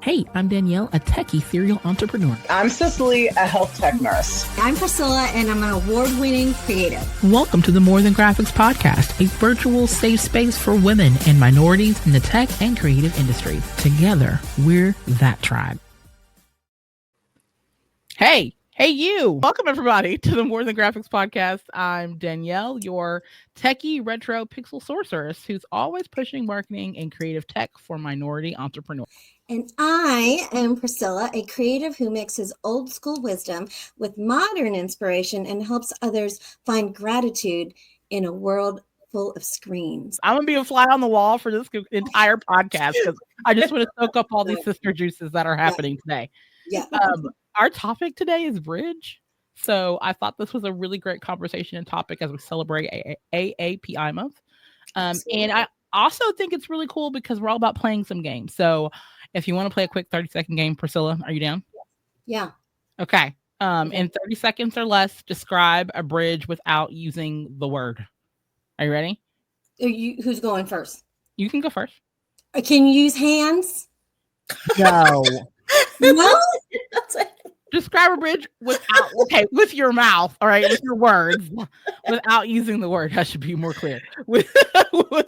Hey, I'm Danielle, a techie serial entrepreneur. I'm Cicely, a health tech nurse. I'm Priscilla, and I'm an award-winning creative. Welcome to the More Than Graphics podcast, a virtual safe space for women and minorities in the tech and creative industries. Together, we're that tribe. Hey you! Welcome everybody to the More Than Graphics podcast. I'm Danielle, your techie retro pixel sorceress who's always pushing marketing and creative tech for minority entrepreneurs. And I am Priscilla, a creative who mixes old school wisdom with modern inspiration and helps others find gratitude in a world full of screens. I'm going to be a fly on the wall for this entire podcast because I just want to soak up all these sister juices that are happening today. Yeah. Our topic today is bridge. So I thought this was a really great conversation and topic as we celebrate AAPI month. And I also think it's really cool because we're all about playing some games. So if you want to play a quick 30-second game, Priscilla, are you down? Yeah. Okay. In 30 seconds or less, describe a bridge without using the word. Are you ready? Who's going first? You can go first. Can you use hands? No. No? Describe a bridge with your mouth, all right, with your words, without using the word. That should be more clear. With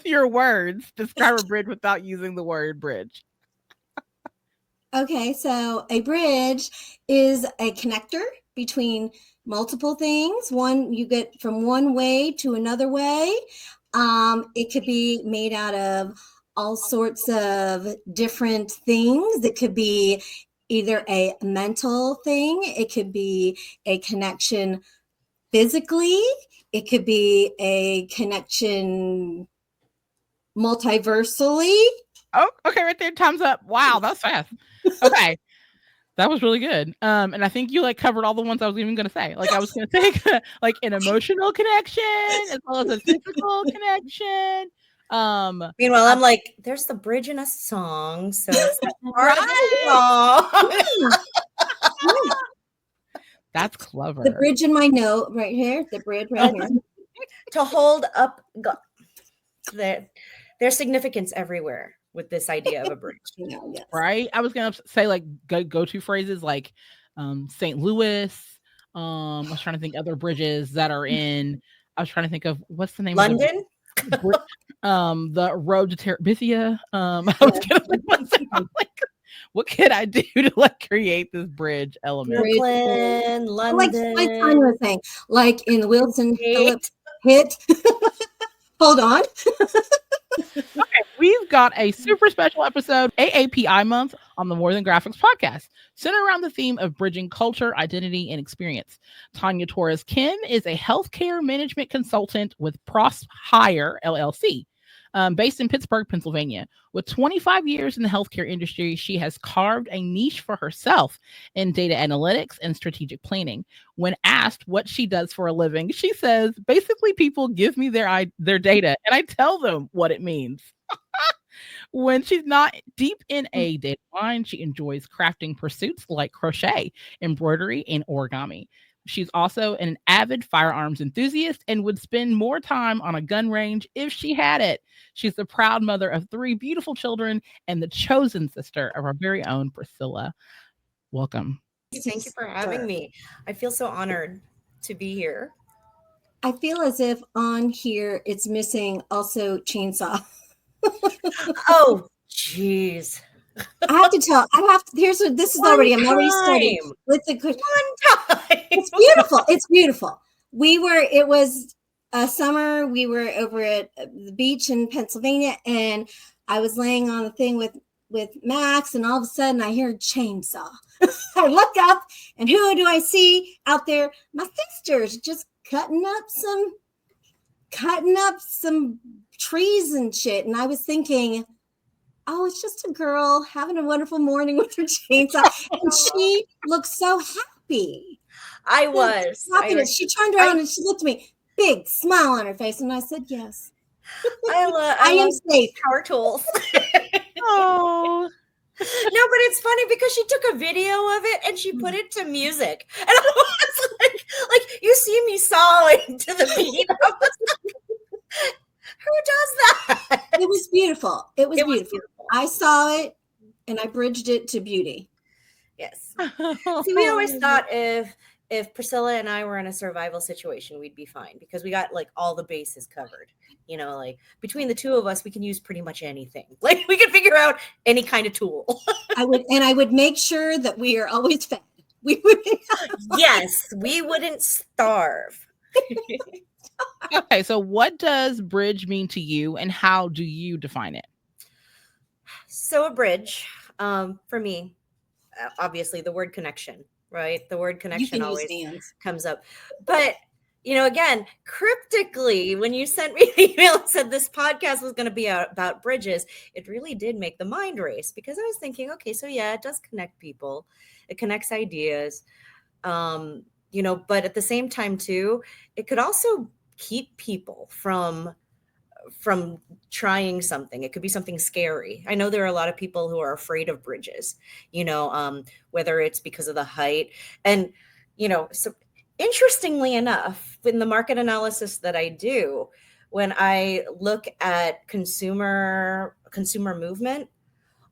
your words, describe a bridge without using the word bridge. Okay, so a bridge is a connector between multiple things. One, you get from one way to another way. It could be made out of all sorts of different things. It could be either a mental thing. It could be a connection physically. It could be a connection multiversally. Oh, okay, right there. Time's up. Wow, that's fast. Okay. That was really good. And I think you covered all the ones I was even going to say. I was going to take an emotional connection as well as a physical connection. Meanwhile, I'm like, there's the bridge in a song, so it's part of the song. That's clever. The bridge in my note right here. The bridge right here. To hold up, there's significance everywhere with this idea of a bridge. Yes. Right? I was gonna say go-to phrases like St. Louis. I was trying to think other bridges that are in. I was trying to think of what's the name London. The road to Terabithia. I was gonna what could I do to create this bridge element? Brooklyn, London. Like Tanya was saying, like in the Wilson Phillips hit. Hold on. Okay, we've got a super special episode, AAPI month, on the More Than Graphics podcast, centered around the theme of bridging culture, identity, and experience. Tanya Torres-Kim is a healthcare management consultant with ProspHire LLC, based in Pittsburgh, Pennsylvania. With 25 years in the healthcare industry, she has carved a niche for herself in data analytics and strategic planning. When asked what she does for a living, she says, basically, people give me their data and I tell them what it means. When she's not deep in a data line, she enjoys crafting pursuits like crochet, embroidery, and origami. She's also an avid firearms enthusiast and would spend more time on a gun range if she had it. She's the proud mother of 3 beautiful children and the chosen sister of our very own Priscilla. Welcome. Thank you for having me. I feel so honored to be here. I feel as if on here it's missing also chainsaw. Oh, jeez. This is already, I'm already starting with the good one time. It's beautiful. It's beautiful. It was summer. We were over at the beach in Pennsylvania, and I was laying on the thing with Max, and all of a sudden I hear a chainsaw. I look up, and who do I see out there? My sisters just cutting up some trees and shit. And I was thinking, oh, it's just a girl having a wonderful morning with her chainsaw. And she looked so happy. I was. She turned around and she looked at me, big smile on her face. And I said, yes. I am safe. Power tools. Oh. No, but it's funny because she took a video of it and she put it to music. And I was like you see me sawing to the beat. I was like, who does that? It was beautiful. It was beautiful. I saw it and I bridged it to beauty. Yes. See, we always thought if Priscilla and I were in a survival situation, we'd be fine because we got like all the bases covered. You know, like between the two of us, we can use pretty much anything. Like we can figure out any kind of tool. I would make sure that we are always fed. We would. Yes, we wouldn't starve. Okay, so what does bridge mean to you, and how do you define it? So a bridge, for me, obviously the word connection, right? The word connection always comes up. But, you know, again, cryptically, when you sent me the email and said this podcast was going to be about bridges, it really did make the mind race because I was thinking, okay, so yeah, it does connect people. It connects ideas, you know, but at the same time, too, it could also keep people from trying something. It could be something scary. I know there are a lot of people who are afraid of bridges, you know, whether it's because of the height. And, you know, so interestingly enough, in the market analysis that I do, when I look at consumer movement,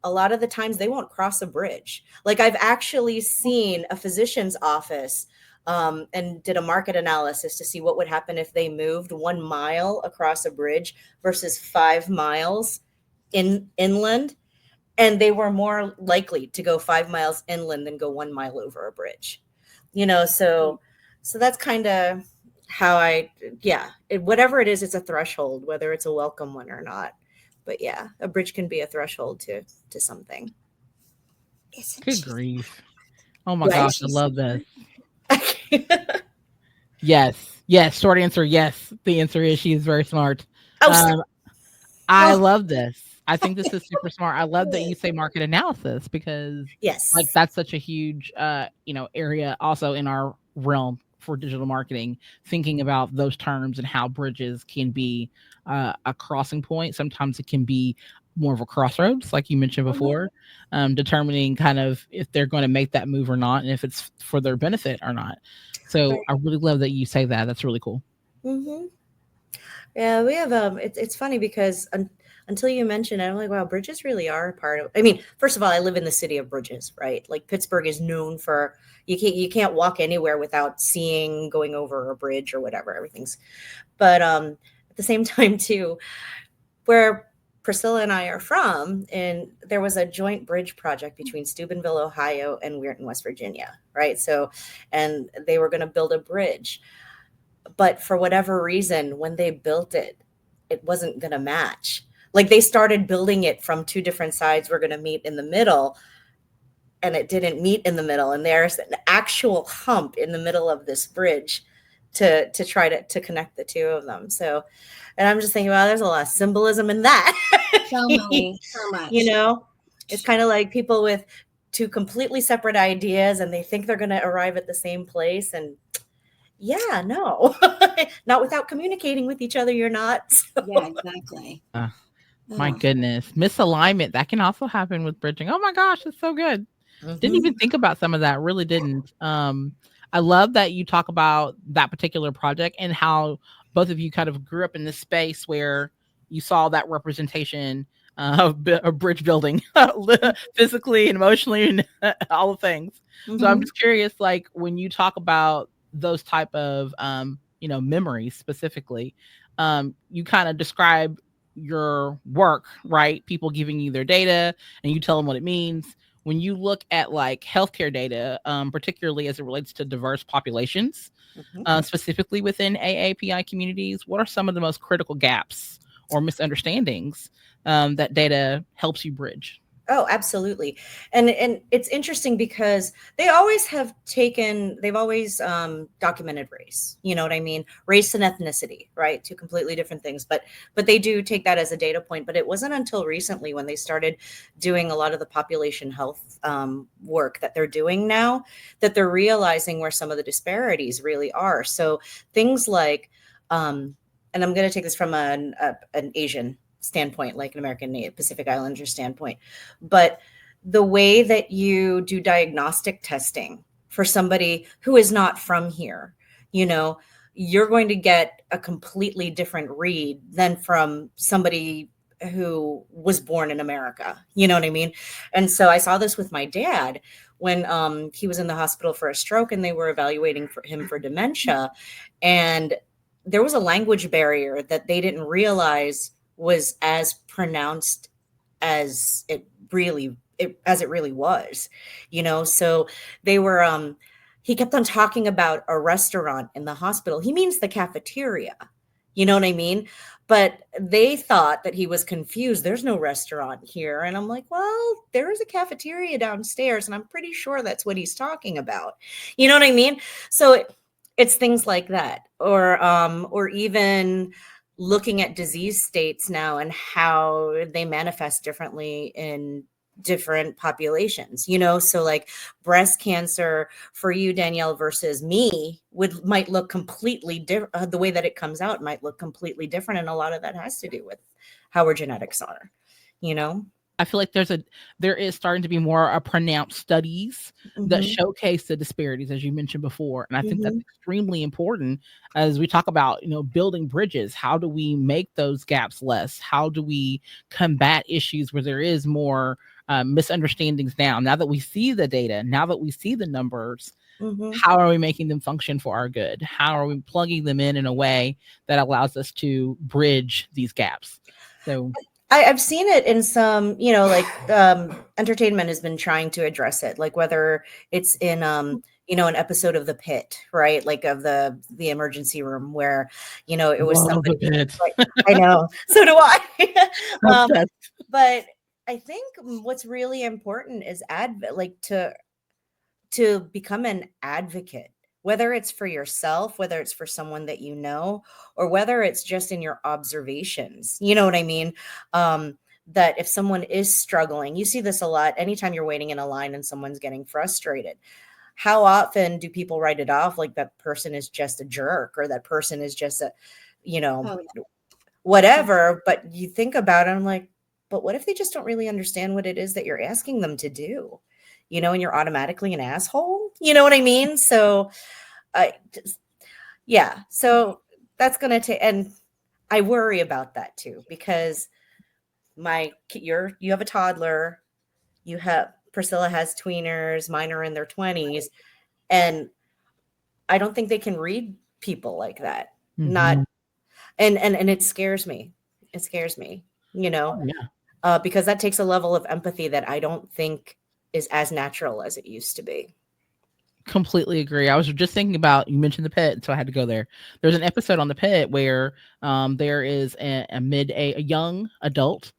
a lot of the times they won't cross a bridge. Like I've actually seen a physician's office and did a market analysis to see what would happen if they moved 1 mile across a bridge versus 5 miles inland. And they were more likely to go 5 miles inland than go 1 mile over a bridge, you know? So that's kind of how whatever it is, it's a threshold, whether it's a welcome one or not. But yeah, a bridge can be a threshold to something. Good grief. Oh my gosh, I love this. Yes. Short answer, yes. The answer is she is very smart. I love this. I think this is super smart. I love that you say market analysis because like that's such a huge you know, area also in our realm for digital marketing, thinking about those terms and how bridges can be a crossing point. Sometimes it can be more of a crossroads, like you mentioned before, determining kind of if they're going to make that move or not, and if it's for their benefit or not. So I really love that you say that. That's really cool. Mm-hmm. Yeah, we have it's funny because until you mentioned it, I'm like, wow, bridges really are a part of. I mean, first of all, I live in the city of bridges, right? Like Pittsburgh is known for you can't walk anywhere without seeing going over a bridge or whatever. Everything's, but at the same time too, where Priscilla and I are from, and there was a joint bridge project between Steubenville, Ohio, and Weirton, West Virginia, right? So, and they were going to build a bridge. But for whatever reason, when they built it, it wasn't going to match. Like they started building it from two different sides. We're going to meet in the middle, and it didn't meet in the middle. And there's an actual hump in the middle of this bridge to try to connect the two of them. So, and I'm just thinking, wow, there's a lot of symbolism in that. So much. You know, it's kind of like people with two completely separate ideas, and they think they're going to arrive at the same place, and yeah, no, not without communicating with each other. You're not. So. Yeah, exactly. My goodness. Misalignment. That can also happen with bridging. Oh my gosh, it's so good. Didn't even think about some of that. Really didn't. I love that you talk about that particular project and how both of you kind of grew up in this space where you saw that representation of bridge building physically and emotionally and all the things. So I'm just curious, like when you talk about those type of you know, memories specifically, you kind of describe your work, right? People giving you their data and you tell them what it means. When you look at like healthcare data, particularly as it relates to diverse populations, specifically within AAPI communities, what are some of the most critical gaps or misunderstandings that data helps you bridge? Oh, absolutely. And it's interesting because they've always documented race. You know what I mean? Race and ethnicity, right? Two completely different things, but they do take that as a data point. But it wasn't until recently when they started doing a lot of the population health work that they're doing now that they're realizing where some of the disparities really are. So things like, and I'm going to take this from an Asian standpoint, like an American Pacific Islander standpoint, but the way that you do diagnostic testing for somebody who is not from here, you know, you're going to get a completely different read than from somebody who was born in America. You know what I mean? And so I saw this with my dad when he was in the hospital for a stroke and they were evaluating him for dementia. And there was a language barrier that they didn't realize was as pronounced as it really was, you know? So they were, he kept on talking about a restaurant in the hospital. He means the cafeteria, you know what I mean? But they thought that he was confused. There's no restaurant here. And I'm like, well, there is a cafeteria downstairs. And I'm pretty sure that's what he's talking about. You know what I mean? So it's things like that. Or even looking at disease states now and how they manifest differently in different populations, you know? So like breast cancer for you, Danielle, versus me might look completely different. The way that it comes out might look completely different. And a lot of that has to do with how our genetics are, you know? I feel like there is starting to be more pronounced studies that showcase the disparities, as you mentioned before. And I think that's extremely important as we talk about, building bridges. How do we make those gaps less? How do we combat issues where there is more misunderstandings now that we see the data, now that we see the numbers? How are we making them function for our good? How are we plugging them in a way that allows us to bridge these gaps? So I've seen it in some, entertainment has been trying to address it, like whether it's in, an episode of The Pit, right? Like of the emergency room where, it was somebody. I know. So do I. But I think what's really important is to become an advocate, whether it's for yourself, whether it's for someone that you know, or whether it's just in your observations. You know what I mean? That if someone is struggling, you see this a lot anytime you're waiting in a line and someone's getting frustrated. How often do people write it off like that person is just a jerk or that person is just whatever? But you think about it, I'm like, but what if they just don't really understand what it is that you're asking them to do? And you're automatically an asshole. You know what I mean? So, so that's going to take, and I worry about that too, because you have a toddler, Priscilla has tweeners, mine are in their 20s. And I don't think they can read people like that. And it scares me. It scares me, because that takes a level of empathy that I don't think is as natural as it used to be. Completely agree. I was just thinking about, you mentioned The Pit, so I had to go there. There's an episode on The Pit where there is a young adult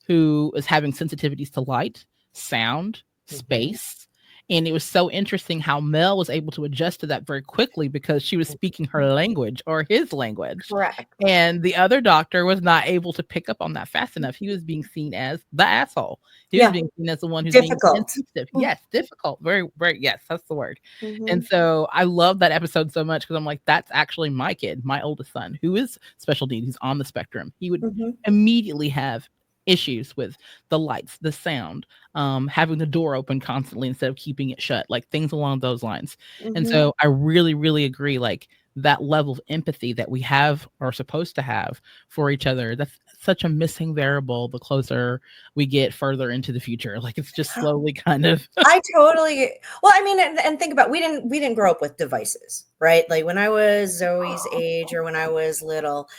who is having sensitivities to light, sound, space. And it was so interesting how Mel was able to adjust to that very quickly because she was speaking her language or his language. Correct. And the other doctor was not able to pick up on that fast enough. He was being seen as the asshole. He was being seen as the one who's difficult. Being insensitive. Yes, difficult. Very, very, yes, that's the word. And so I love that episode so much because I'm like, that's actually my kid, my oldest son, who is special needs. He's on the spectrum. He would immediately have issues with the lights, the sound, having the door open constantly instead of keeping it shut, like things along those lines. And so I really, really agree, like that level of empathy that we have or are supposed to have for each other, that's such a missing variable the closer we get further into the future. Like it's just slowly kind of I totally, well, I mean, and think about, we didn't grow up with devices, right? Like when I was Zoe's age or when I was little,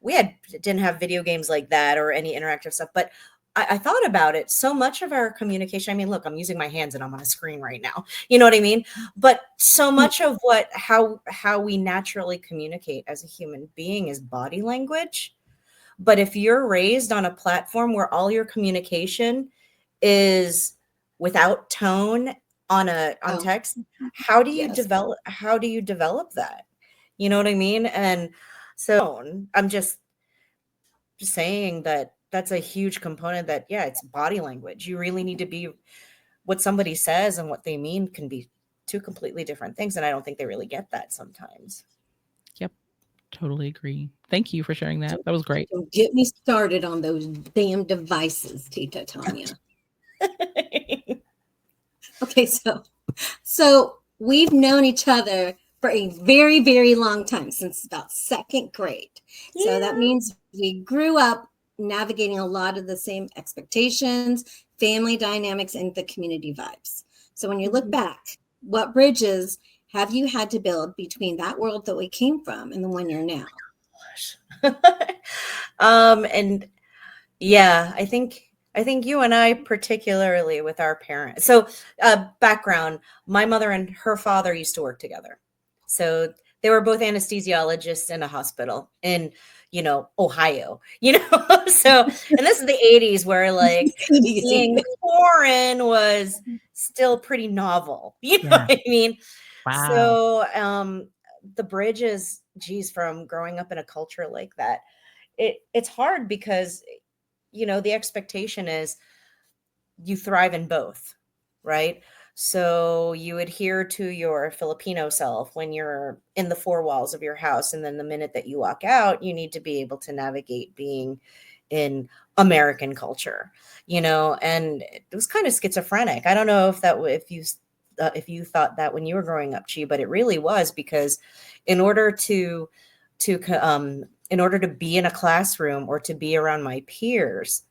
we didn't have video games like that or any interactive stuff, but I thought about it. So much of our communication, I mean, look, I'm using my hands and I'm on a screen right now. You know what I mean? But so much of how we naturally communicate as a human being is body language. But if you're raised on a platform where all your communication is without tone on text, how do you develop that? You know what I mean? And so I'm just saying that that's a huge component that, it's body language. You really need to be, what somebody says and what they mean can be two completely different things. And I don't think they really get that sometimes. Yep. Totally agree. Thank you for sharing that. That was great. Don't get me started on those damn devices, Tita Tanya. Okay, so we've known each other for a very, very long time, since about second grade. So that means we grew up navigating a lot of the same expectations, family dynamics, and the community vibes. So when you look back, what bridges have you had to build between that world that we came from and the one you're now? And yeah, I think you and I, particularly with our parents. So background, my mother and her father used to work together. So they were both anesthesiologists in a hospital in, Ohio, so, and this is the 80s where like being foreign was still pretty novel. You know what I mean? Wow. So the bridge is, geez, from growing up in a culture like that, it's hard because, the expectation is you thrive in both, right? So you adhere to your Filipino self when you're in the four walls of your house. And then the minute that you walk out, you need to be able to navigate being in American culture, and it was kind of schizophrenic. I don't know if you thought that when you were growing up, Chi, but it really was, because in order to be in a classroom or to be around my peers,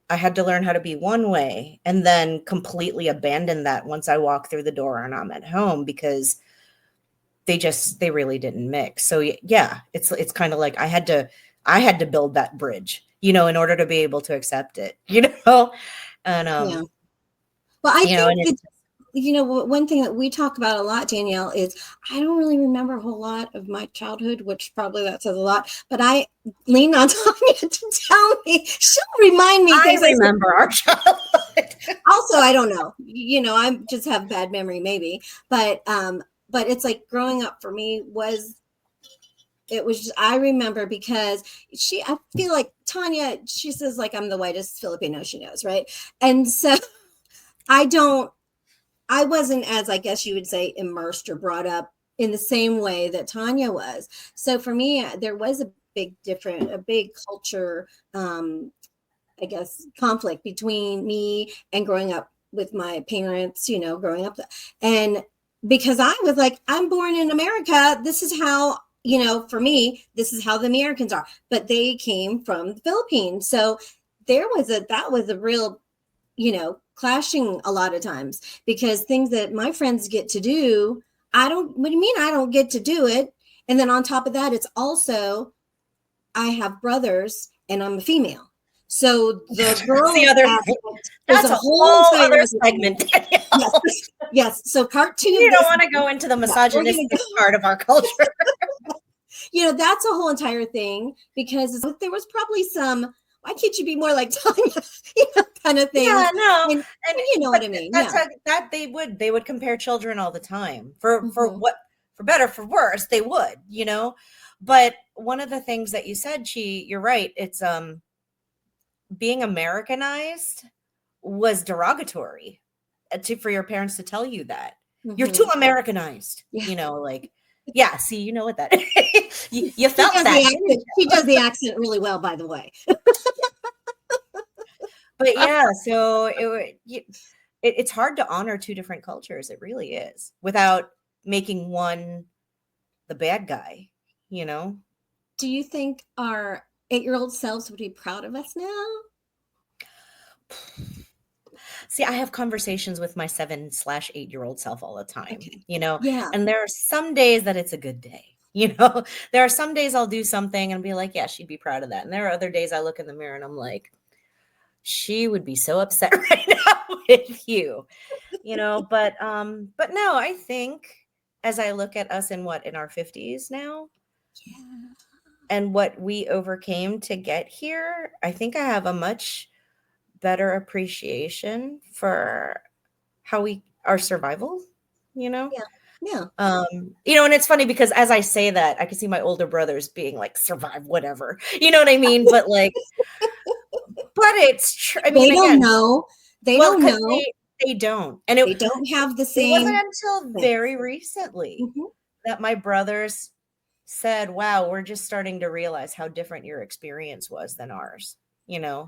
I had to learn how to be one way and then completely abandon that once I walk through the door and I'm at home, because they really didn't mix. So yeah, it's kind of like I had to build that bridge, in order to be able to accept it, and Well, I think one thing that we talk about a lot, Danielle, is I don't really remember a whole lot of my childhood, which probably that says a lot, but I lean on Tanya to tell me. She'll remind me. I remember our childhood. Also, I don't know, I just have bad memory maybe, but it's like growing up for me I remember because I feel like Tanya, she says like I'm the whitest Filipino she knows, right? And so I wasn't, as I guess you would say, immersed or brought up in the same way that Tanya was. So for me, there was a big culture, I guess, conflict between me and growing up with my parents, growing up. And because I was like, I'm born in America. This is how, for me, this is how the Americans are. But they came from the Philippines. So that was a real, clashing a lot of times, because things that my friends get to do, what do you mean I don't get to do it? And then on top of that, it's also, I have brothers and I'm a female. So the girl, that's a whole other segment. Yes. So part 2. You don't want to go into the misogynistic part of our culture. That's a whole entire thing, because there was probably some, why can't you be more like Tanya, kind of thing. Yeah, no. And you know what I mean. That they would compare children all the time for better, for worse, they would, but one of the things that you said, Chi, you're right. It's, being Americanized was derogatory for your parents to tell you that you're too Americanized, yeah, see, you know what that you felt that. She does the accent really well, by the way. But yeah, so it's hard to honor two different cultures. It really is, without making one the bad guy, Do you think our 8-year-old selves would be proud of us now? See, I have conversations with my 7/8-year-old self all the time, Yeah. And there are some days that it's a good day. There are some days I'll do something and be like, yeah, she'd be proud of that. And there are other days I look in the mirror and I'm like, she would be so upset right now with you, but no, I think as I look at us in our 50s now, and what we overcame to get here, I think I have a much better appreciation for our survival, Yeah. And it's funny because as I say that, I can see my older brothers being like, survive whatever, you know what I mean? But like, but it's true. I mean, they don't know. They don't know. They don't. And they don't have the same. It wasn't until very recently that my brothers said, wow, we're just starting to realize how different your experience was than ours,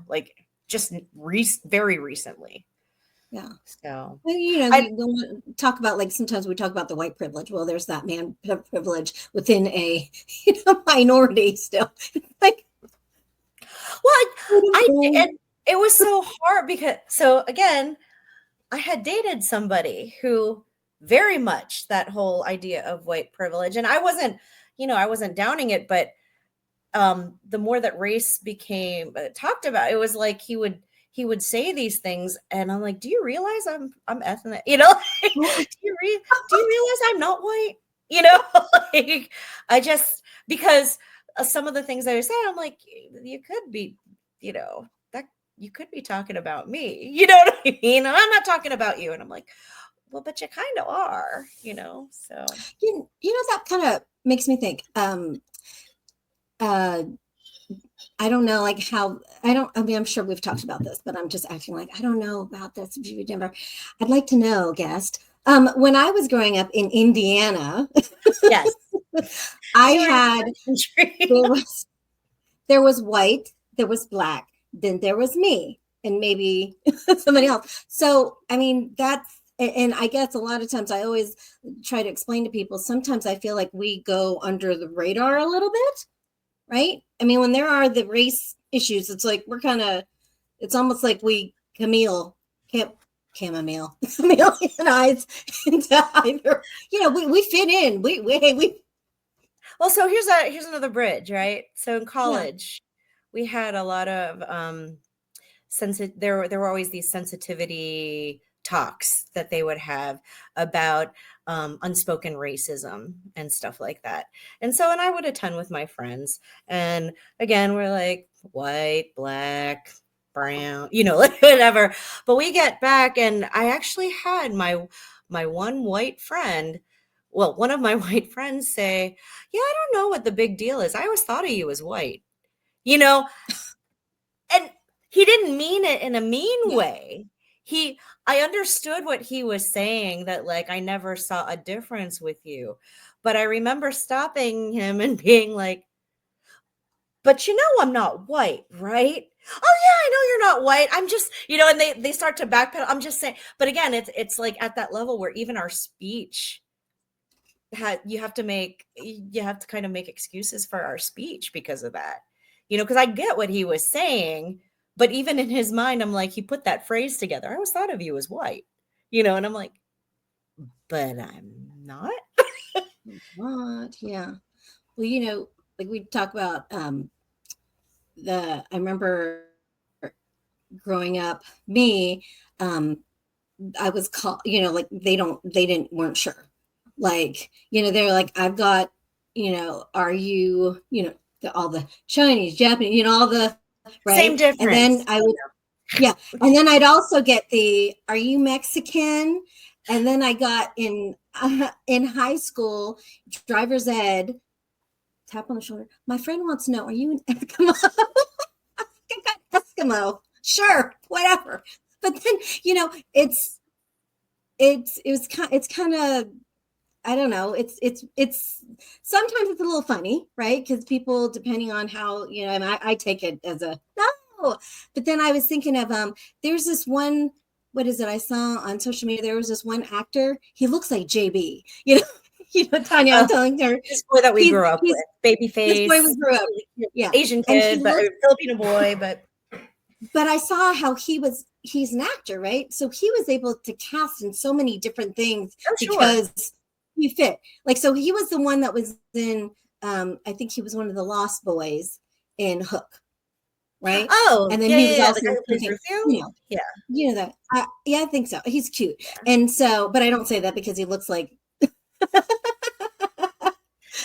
like just very recently. Yeah. So, we talk about, like, sometimes we talk about the white privilege. Well, there's that man privilege within a minority still. Like, I did. It was so hard because, so again, I had dated somebody who very much that whole idea of white privilege, and I wasn't, I wasn't downing it, but the more that race became talked about, it was like he would say these things, and I'm like, do you realize I'm ethnic? Do you realize I'm not white? Like, I just, because some of the things I was saying, I'm like, you could be, that you could be talking about me. You know what I mean? And I'm not talking about you. And I'm like, well, but you kind of are, so. That kind of makes me think, I don't know, like how, I'm sure we've talked about this, but I'm just acting like, I don't know about this. If you never, I'd like to know, guest. When I was growing up in Indiana, yes, there was white, there was black, then there was me, and maybe somebody else. So, I mean, and I guess a lot of times I always try to explain to people, sometimes I feel like we go under the radar a little bit, right? I mean, when there are the race issues, it's like it's almost like we chameleonize into either, we fit in. We Well, so here's another bridge, right? So in college, we had a lot of there were always these sensitivity talks that they would have about unspoken racism and stuff like that. And so, and I would attend with my friends. And again, we're like white, black, brown, like whatever. But we get back, and I actually had my one white friend. Well, one of my white friends say, yeah, I don't know what the big deal is. I always thought of you as white, and he didn't mean it in a mean way. I understood what he was saying, that like, I never saw a difference with you. But I remember stopping him and being like, but I'm not white, right? Oh yeah, I know you're not white. I'm just, and they start to backpedal. I'm just saying, but again, it's like at that level where even our speech you have to kind of make excuses for our speech because of that, because I get what he was saying. But even in his mind, I'm like, he put that phrase together. I always thought of you as white, and I'm like, but I'm not. What? Yeah. Well, like we talk about I remember growing up, me, I was called, like weren't sure. Like, they're like, I've got, are you, all the Chinese, Japanese, all the, right? Same difference. And then I would, and then I'd also get are you Mexican? And then I got in high school, driver's ed, tap on the shoulder. My friend wants to know, are you an Eskimo? I got Eskimo. Sure, whatever. But then, it's kind of, I don't know. It's sometimes it's a little funny, right? Because people, depending on how, and I take it as a no. But then I was thinking of there's this one, what is it? I saw on social media, there was this one actor. He looks like JB. Tanya, I'm telling her. This boy that we grew up with, baby face. This boy we grew up, Asian kid, but Filipino boy, but I saw how he's an actor, right? So he was able to cast in so many different things because he fit. Like, so he was the one that was in, I think he was one of the Lost Boys in Hook, right? Oh, and then he was also the guy who plays Rufio? That. I think so. He's cute. Yeah. And so, but I don't say that because he looks like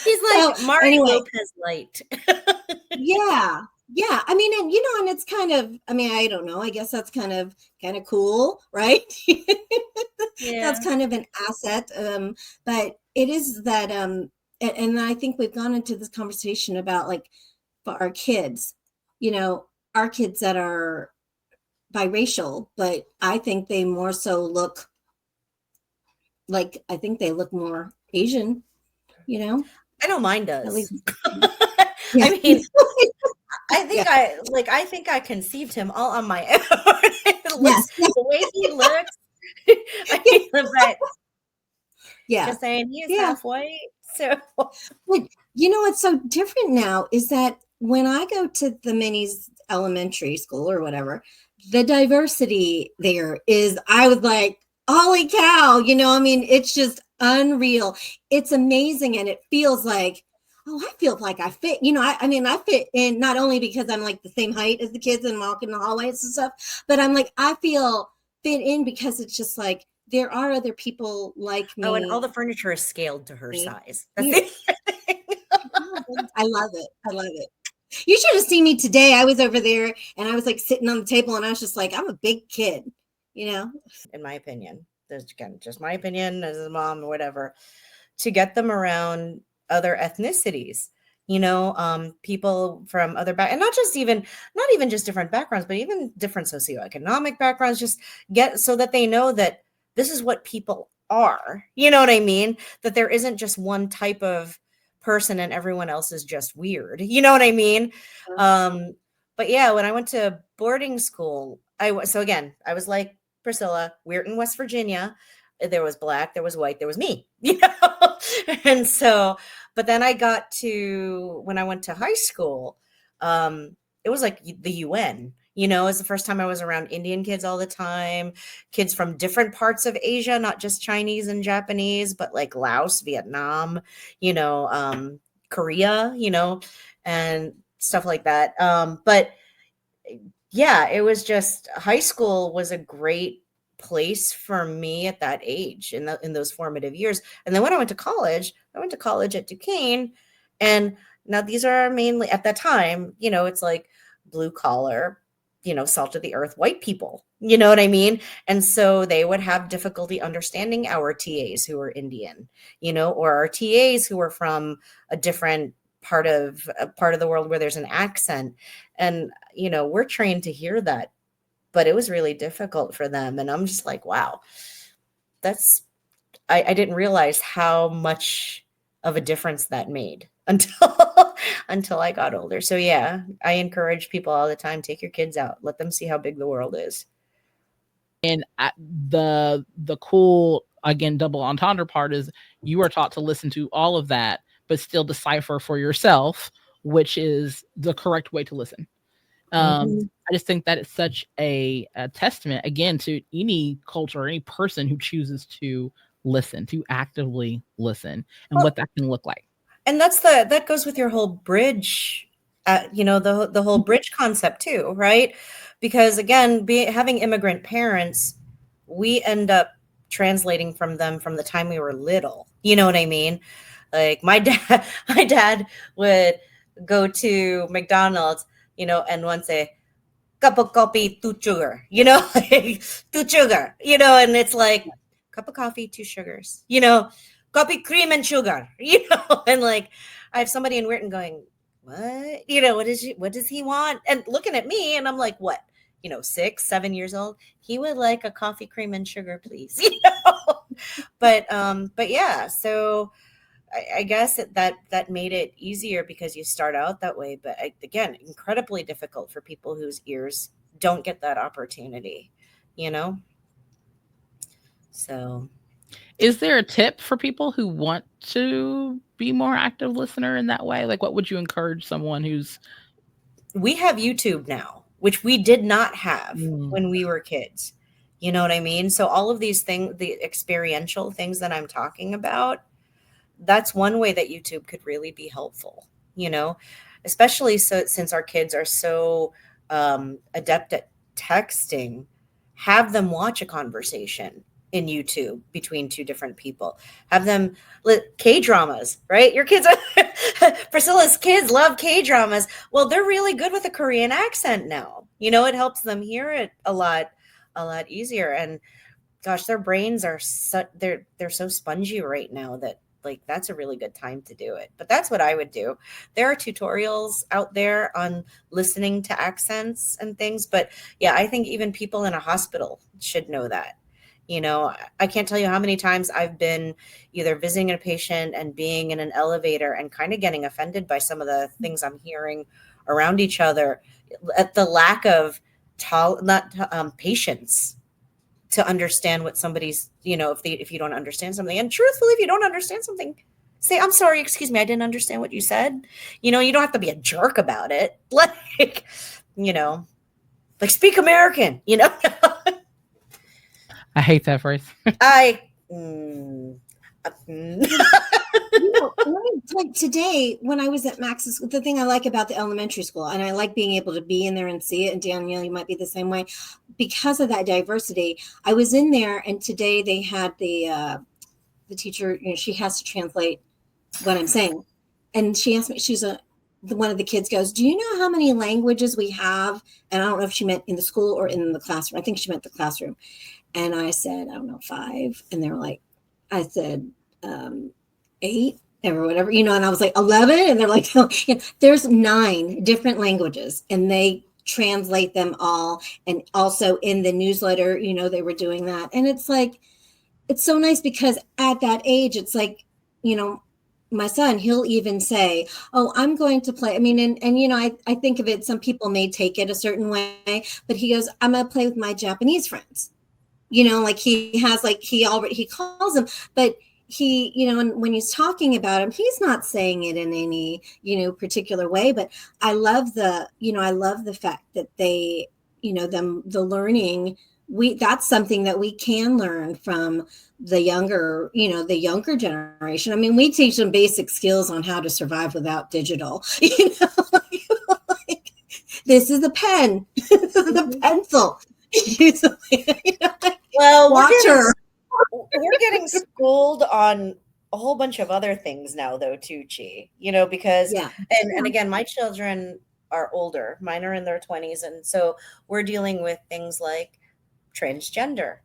he's like Mario Lopez light. Yeah. I mean, and and it's kind of, I mean, I don't know. I guess that's kind of cool, right? That's kind of an asset. But it is that, and I think we've gone into this conversation about like for our kids, our kids that are biracial, but I think they more so look like, I think they look more Asian, I know mine does. At least, I mean, I think I conceived him all on my own. The way he looks. But just saying, he is half white. So what's so different now is that when I go to the minis elementary school or whatever, the diversity there is, I was like, holy cow, I mean, it's just unreal. It's amazing. And it feels like, oh, I feel like I fit, I mean, I fit in not only because I'm like the same height as the kids and walk in the hallways and stuff, but I'm like, I feel fit in because it's just like, there are other people like me. Oh, and all the furniture is scaled to her size. I love it. I love it. You should have seen me today. I was over there and I was like sitting on the table and I was just like, I'm a big kid, In my opinion, there's again, just my opinion as a mom or whatever, to get them around other ethnicities, people from other and not even just different backgrounds, but even different socioeconomic backgrounds, just get so that they know that this is what people are, you know what I mean? That there isn't just one type of person and everyone else is just weird. You know what I mean? But yeah, when I went to boarding school, I was like Priscilla, Weirton, West Virginia. There was black, there was white, there was me, And so, but then I got to, when I went to high school, it was like the UN, it was the first time I was around Indian kids all the time, kids from different parts of Asia, not just Chinese and Japanese, but like Laos, Vietnam, Korea, and stuff like that. But yeah, it was just, high school was a great place for me at that age in those formative years. And then when I went to college at Duquesne, and now these are mainly at that time, it's like blue collar, salt of the earth white people, you know what I mean? And so they would have difficulty understanding our TAs who were Indian, or our TAs who were from a different part of the world where there's an accent. And, we're trained to hear that, but it was really difficult for them. And I'm just like, wow, I didn't realize how much of a difference that made until I got older. So yeah, I encourage people all the time, take your kids out, let them see how big the world is. And the cool, again, double entendre part is you are taught to listen to all of that, but still decipher for yourself, which is the correct way to listen. I just think that it's such a testament, again, to any culture or any person who chooses to listen, to actively listen, and what that can look like. And that goes with your whole bridge, the whole bridge concept too, right? Because again, having immigrant parents, we end up translating from them from the time we were little. You know what I mean? Like my dad would go to McDonald's, and once say, cup of coffee, 2 sugar, like 2 sugar, and it's like cup of coffee, 2 sugars, coffee, cream and sugar, and like I have somebody in Weirton going, what, what does he want? And looking at me, and I'm like, what, 6, 7 years old, he would like a coffee, cream and sugar, please, but yeah, so I guess that made it easier because you start out that way. But again, incredibly difficult for people whose ears don't get that opportunity, So is there a tip for people who want to be more active listener in that way? Like, what would you encourage someone who's... We have YouTube now, which we did not have when we were kids. You know what I mean? So all of these things, the experiential things that I'm talking about, that's one way that YouTube could really be helpful, especially since our kids are so adept at texting, have them watch a conversation in YouTube between two different people, have them K-dramas, right? Your kids, Priscilla's kids love K-dramas. Well, they're really good with a Korean accent now. It helps them hear it a lot easier. And gosh, their brains are they're so spongy right now that like that's a really good time to do it. But that's what I would do. There are tutorials out there on listening to accents and things. But yeah, I think even people in a hospital should know that. I can't tell you how many times I've been either visiting a patient and being in an elevator and kind of getting offended by some of the things I'm hearing around each other at the lack of patience to understand what somebody's, if you don't understand something. And truthfully, if you don't understand something, say, I'm sorry, excuse me, I didn't understand what you said. You know, you don't have to be a jerk about it. Like, you know, like speak American, you know? I hate that phrase. Like today when I was at Max's, the thing I like about the elementary school, and I like being able to be in there and see it, and Danielle, you might be the same way, because of that diversity. I was in there, and today they had the teacher, you know, she has to translate what I'm saying, and she asked me, one of the kids goes, do you know how many languages we have? And I don't know if she meant in the school or in the classroom. I think she meant the classroom. And I said, I don't know, 5. And they were like, I said 8 or whatever, you know, and I was like 11. And they're like, oh, yeah. There's 9 different languages, and they translate them all. And also in the newsletter, you know, they were doing that. And it's like, it's so nice because at that age, it's like, you know, my son, he'll even say, oh, I'm going to play. I mean, and you know, I think of it, some people may take it a certain way, but he goes, I'm going to play with my Japanese friends. You know, like he has, like he calls them, but he, you know, and when he's talking about him, he's not saying it in any, you know, particular way. But I love the fact that they, you know, the learning, that's something that we can learn from the younger generation. I mean, we teach them basic skills on how to survive without digital, you know, like, this is a pen, this is a pencil. Well, we're getting schooled on a whole bunch of other things now, though, too, Chi. You know, because and again, my children are older. Mine are in their 20s, and so we're dealing with things like transgender.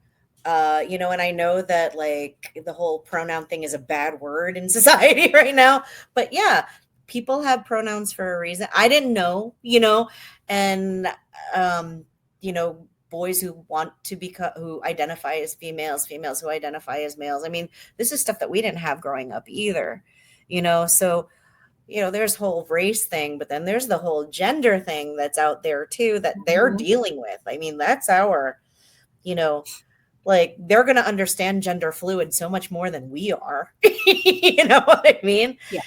You know, and I know that like the whole pronoun thing is a bad word in society right now, but yeah, people have pronouns for a reason. I didn't know, you know, and you know, boys who want to become, who identify as females, females who identify as males. I mean, this is stuff that we didn't have growing up either, you know. So, you know, there's whole race thing, but then there's the whole gender thing that's out there too that they're dealing with. I mean, that's our, you know, like they're going to understand gender fluid so much more than we are. You know what I mean? Yeah.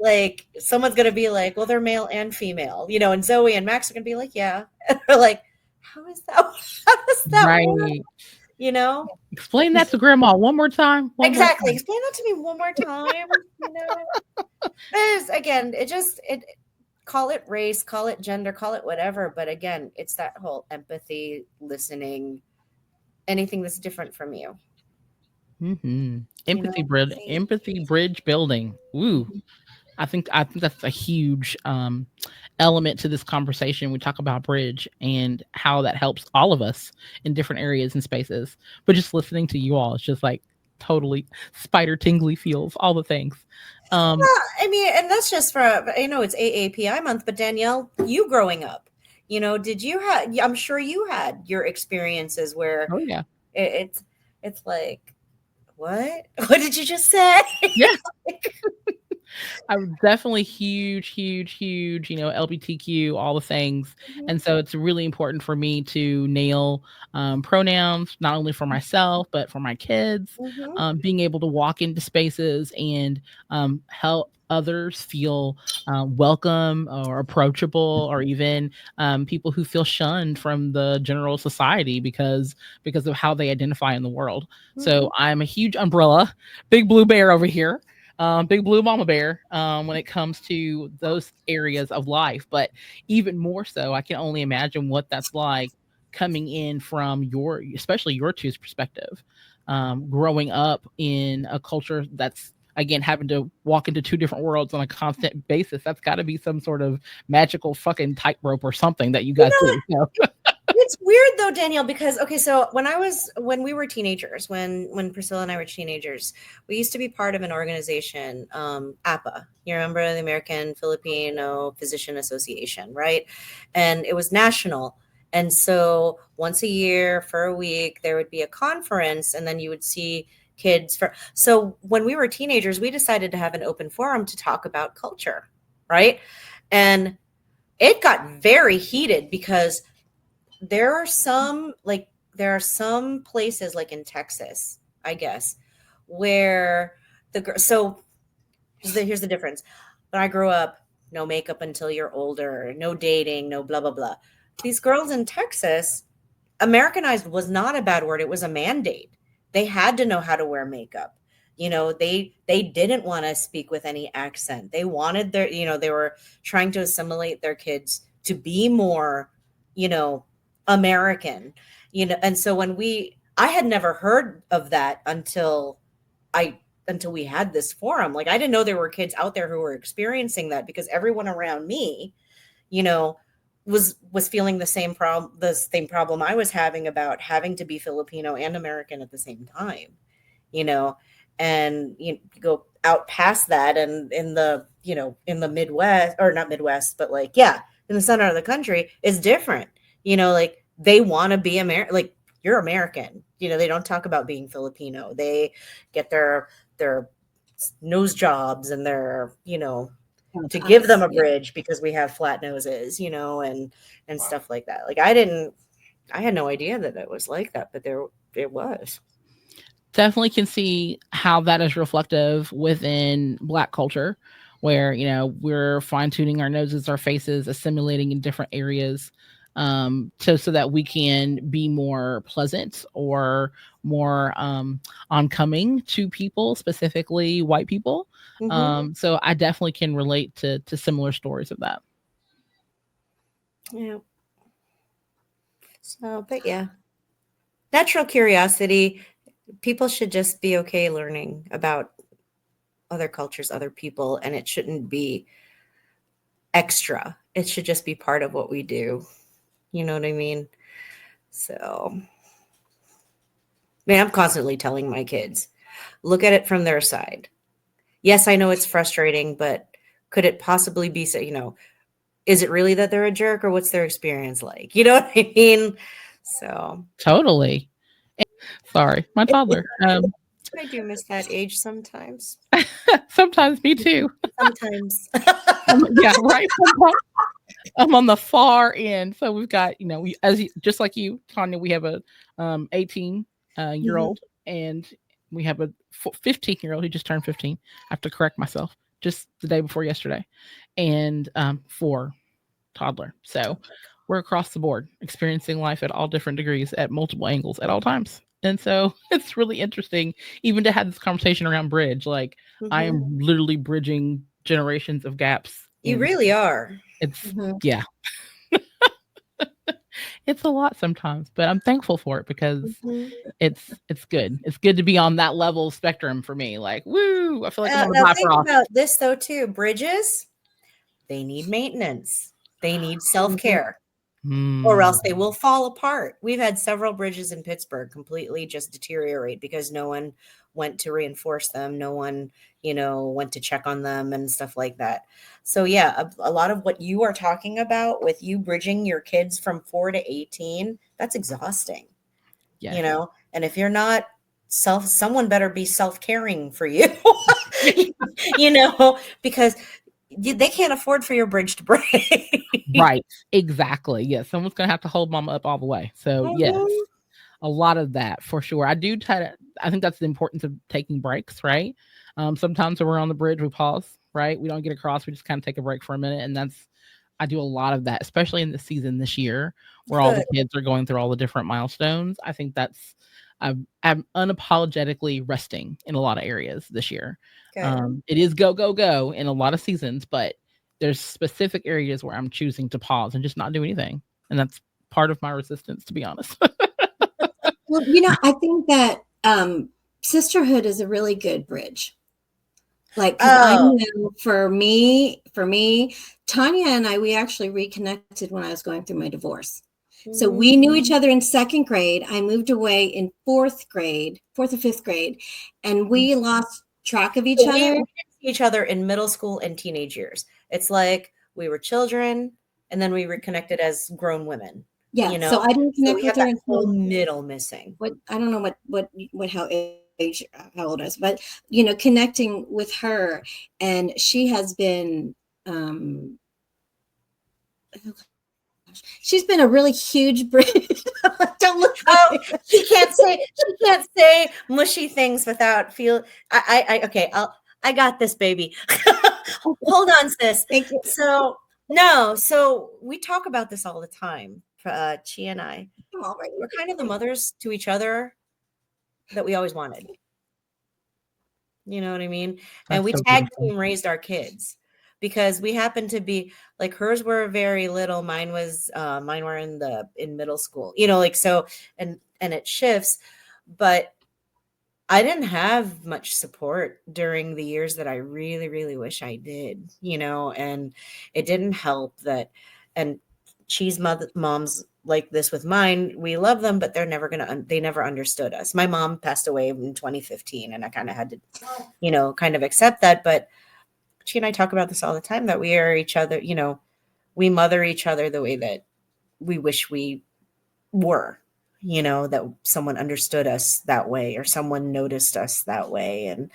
Like someone's going to be like, well, they're male and female, you know, and Zoe and Max are going to be like, yeah. And we're like, how does that Right. work? You know? Explain that to grandma one more time. Exactly. Explain that to me one more time. You know? Again, it call it race, call it gender, call it whatever. But again, it's that whole empathy, listening, anything that's different from you. Mm-hmm. Empathy bridge building. Ooh. I think that's a huge element to this conversation. We talk about bridge and how that helps all of us in different areas and spaces. But just listening to you all, it's just like totally spider tingly feels, all the things. Well, I mean, and that's just for, I know it's AAPI month, but Danielle, you growing up, you know, I'm sure you had your experiences where Oh yeah, it's like, what did you just say? Yeah. I'm definitely huge, you know, LGBTQ, all the things. And so it's really important for me to nail pronouns, not only for myself, but for my kids, being able to walk into spaces and help others feel welcome or approachable, or even people who feel shunned from the general society because of how they identify in the world. So I'm a huge umbrella, big blue bear over here. Big blue mama bear when it comes to those areas of life. But even more so, I can only imagine what that's like coming in from especially your two's perspective, growing up in a culture that's, again, having to walk into 2 different worlds on a constant basis. That's got to be some sort of magical fucking tightrope or something that you guys do. You know? It's weird though, Danielle, because okay, so when we were teenagers, when Priscilla and I were teenagers, we used to be part of an organization, AAPI. You remember, the American Filipino Physician Association, right? And it was national. And so once a year for a week, there would be a conference, and then you would see kids so when we were teenagers, we decided to have an open forum to talk about culture, right? And it got very heated because there are some places like in Texas, I guess, where so Here's the difference. When I grew up, no makeup until you're older, no dating, no blah, blah, blah. These girls in Texas, Americanized was not a bad word. It was a mandate. They had to know how to wear makeup. You know, they didn't want to speak with any accent. They wanted their, you know, they were trying to assimilate their kids to be more, you know, American, you know. And so I had never heard of that until we had this forum. Like, I didn't know there were kids out there who were experiencing that, because everyone around me, you know, was feeling the same problem I was having about having to be Filipino and American at the same time, you know. And you go out past that, and in the, you know, in the Midwest, or not Midwest, but like, yeah, in the center of the country is different, you know. Like, they want to be American. Like, you're American, you know. They don't talk about being Filipino. They get their nose jobs and their, you know, to give them a bridge because we have flat noses, you know, and stuff like that. Like, I had no idea that it was like that, but it was. Definitely can see how that is reflective within Black culture, where, you know, we're fine tuning our noses, our faces, assimilating in different areas, so that we can be more pleasant or more oncoming to people, specifically white people. So I definitely can relate to similar stories of that. Yeah. So, but yeah, natural curiosity. People should just be okay learning about other cultures, other people, and it shouldn't be extra. It should just be part of what we do. You know what I mean? So, man, I'm constantly telling my kids, look at it from their side. Yes, I know it's frustrating, but could it possibly be, you know, is it really that they're a jerk, or what's their experience like? You know what I mean? So totally. Sorry, my toddler. I do miss that age sometimes. Sometimes me too. Sometimes. Yeah, right. I'm on the far end. So we've got, you know, just like you, Tanya, we have a 18-year-old, and we have a 15-year-old who just turned 15. I have to correct myself, just the day before yesterday, and 4 toddler. So we're across the board experiencing life at all different degrees, at multiple angles, at all times. And so it's really interesting even to have this conversation around bridge. Like, I am literally bridging generations of gaps. You really are. It's yeah. It's a lot sometimes, but I'm thankful for it, because it's good. It's good to be on that level of spectrum for me. Like, woo! I feel like I'm on the now think about this though too. Bridges, they need maintenance. They need self-care, or else they will fall apart. We've had several bridges in Pittsburgh completely just deteriorate because no one went to reinforce them. No one, you know, went to check on them and stuff like that. So yeah, a lot of what you are talking about with you bridging your kids from 4 to 18, that's exhausting. Yes. You know, and if you're not someone better be self-caring for you, you know, because they can't afford for your bridge to break. Right. Exactly. Yes. Someone's going to have to hold mama up all the way. So yes, a lot of that for sure. I think that's the importance of taking breaks, right? Sometimes when we're on the bridge, we pause, right? We don't get across. We just kind of take a break for a minute. And I do a lot of that, especially in the season this year, where all the kids are going through all the different milestones. I think I'm unapologetically resting in a lot of areas this year. It is go, go, go in a lot of seasons, but there's specific areas where I'm choosing to pause and just not do anything. And that's part of my resistance, to be honest. Well, you know, I think that Sisterhood is a really good bridge. Like, I know for me, Tanya and I, we actually reconnected when I was going through my divorce. So we knew each other in 2nd grade. I moved away in 4th or 5th grade, and we lost track of each other. We didn't see each other in middle school and teenage years. It's like we were children, and then we reconnected as grown women. Yeah, you know? So I didn't connect with her until middle missing. I don't know how old I was, but you know, connecting with her, and she has been she's been a really huge bridge. Don't look. She can't say mushy things without feel. Okay. I got this, baby. Hold on, sis. Thank you. So we talk about this all the time. Chi and I, we're kind of the mothers to each other that we always wanted. You know what I mean? And we tag team raised our kids because we happen to be like, hers were very little. Mine were in middle school, like, so, and it shifts, but I didn't have much support during the years that I really, really wish I did, and it didn't help that. And she's moms like this with mine. We love them, but they're never they never understood us. My mom passed away in 2015 and I kind of had to, kind of accept that. But she and I talk about this all the time, that we are each other, we mother each other the way that we wish we were. That someone understood us that way or someone noticed us that way. And,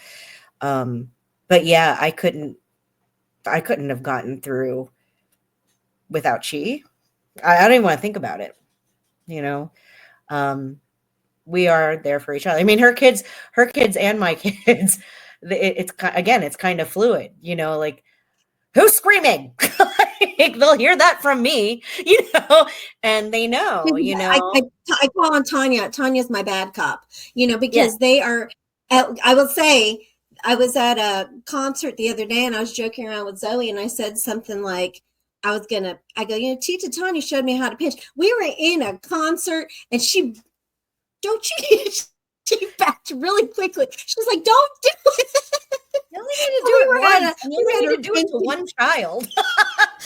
but yeah, I couldn't have gotten through without she. I don't even want to think about it. We are there for each other. I mean, her kids and my kids, it's kind of fluid, like, who's screaming? They'll hear that from me, and they know, I call on Tanya. Tanya's my bad cop, because they are, I will say, I was at a concert the other day and I was joking around with Zoe and I said something like, I go, Tita Tanya showed me how to pinch. We were in a concert and she backed really quickly. She was like, don't do it. You only need to do it once. You only need to do it to one child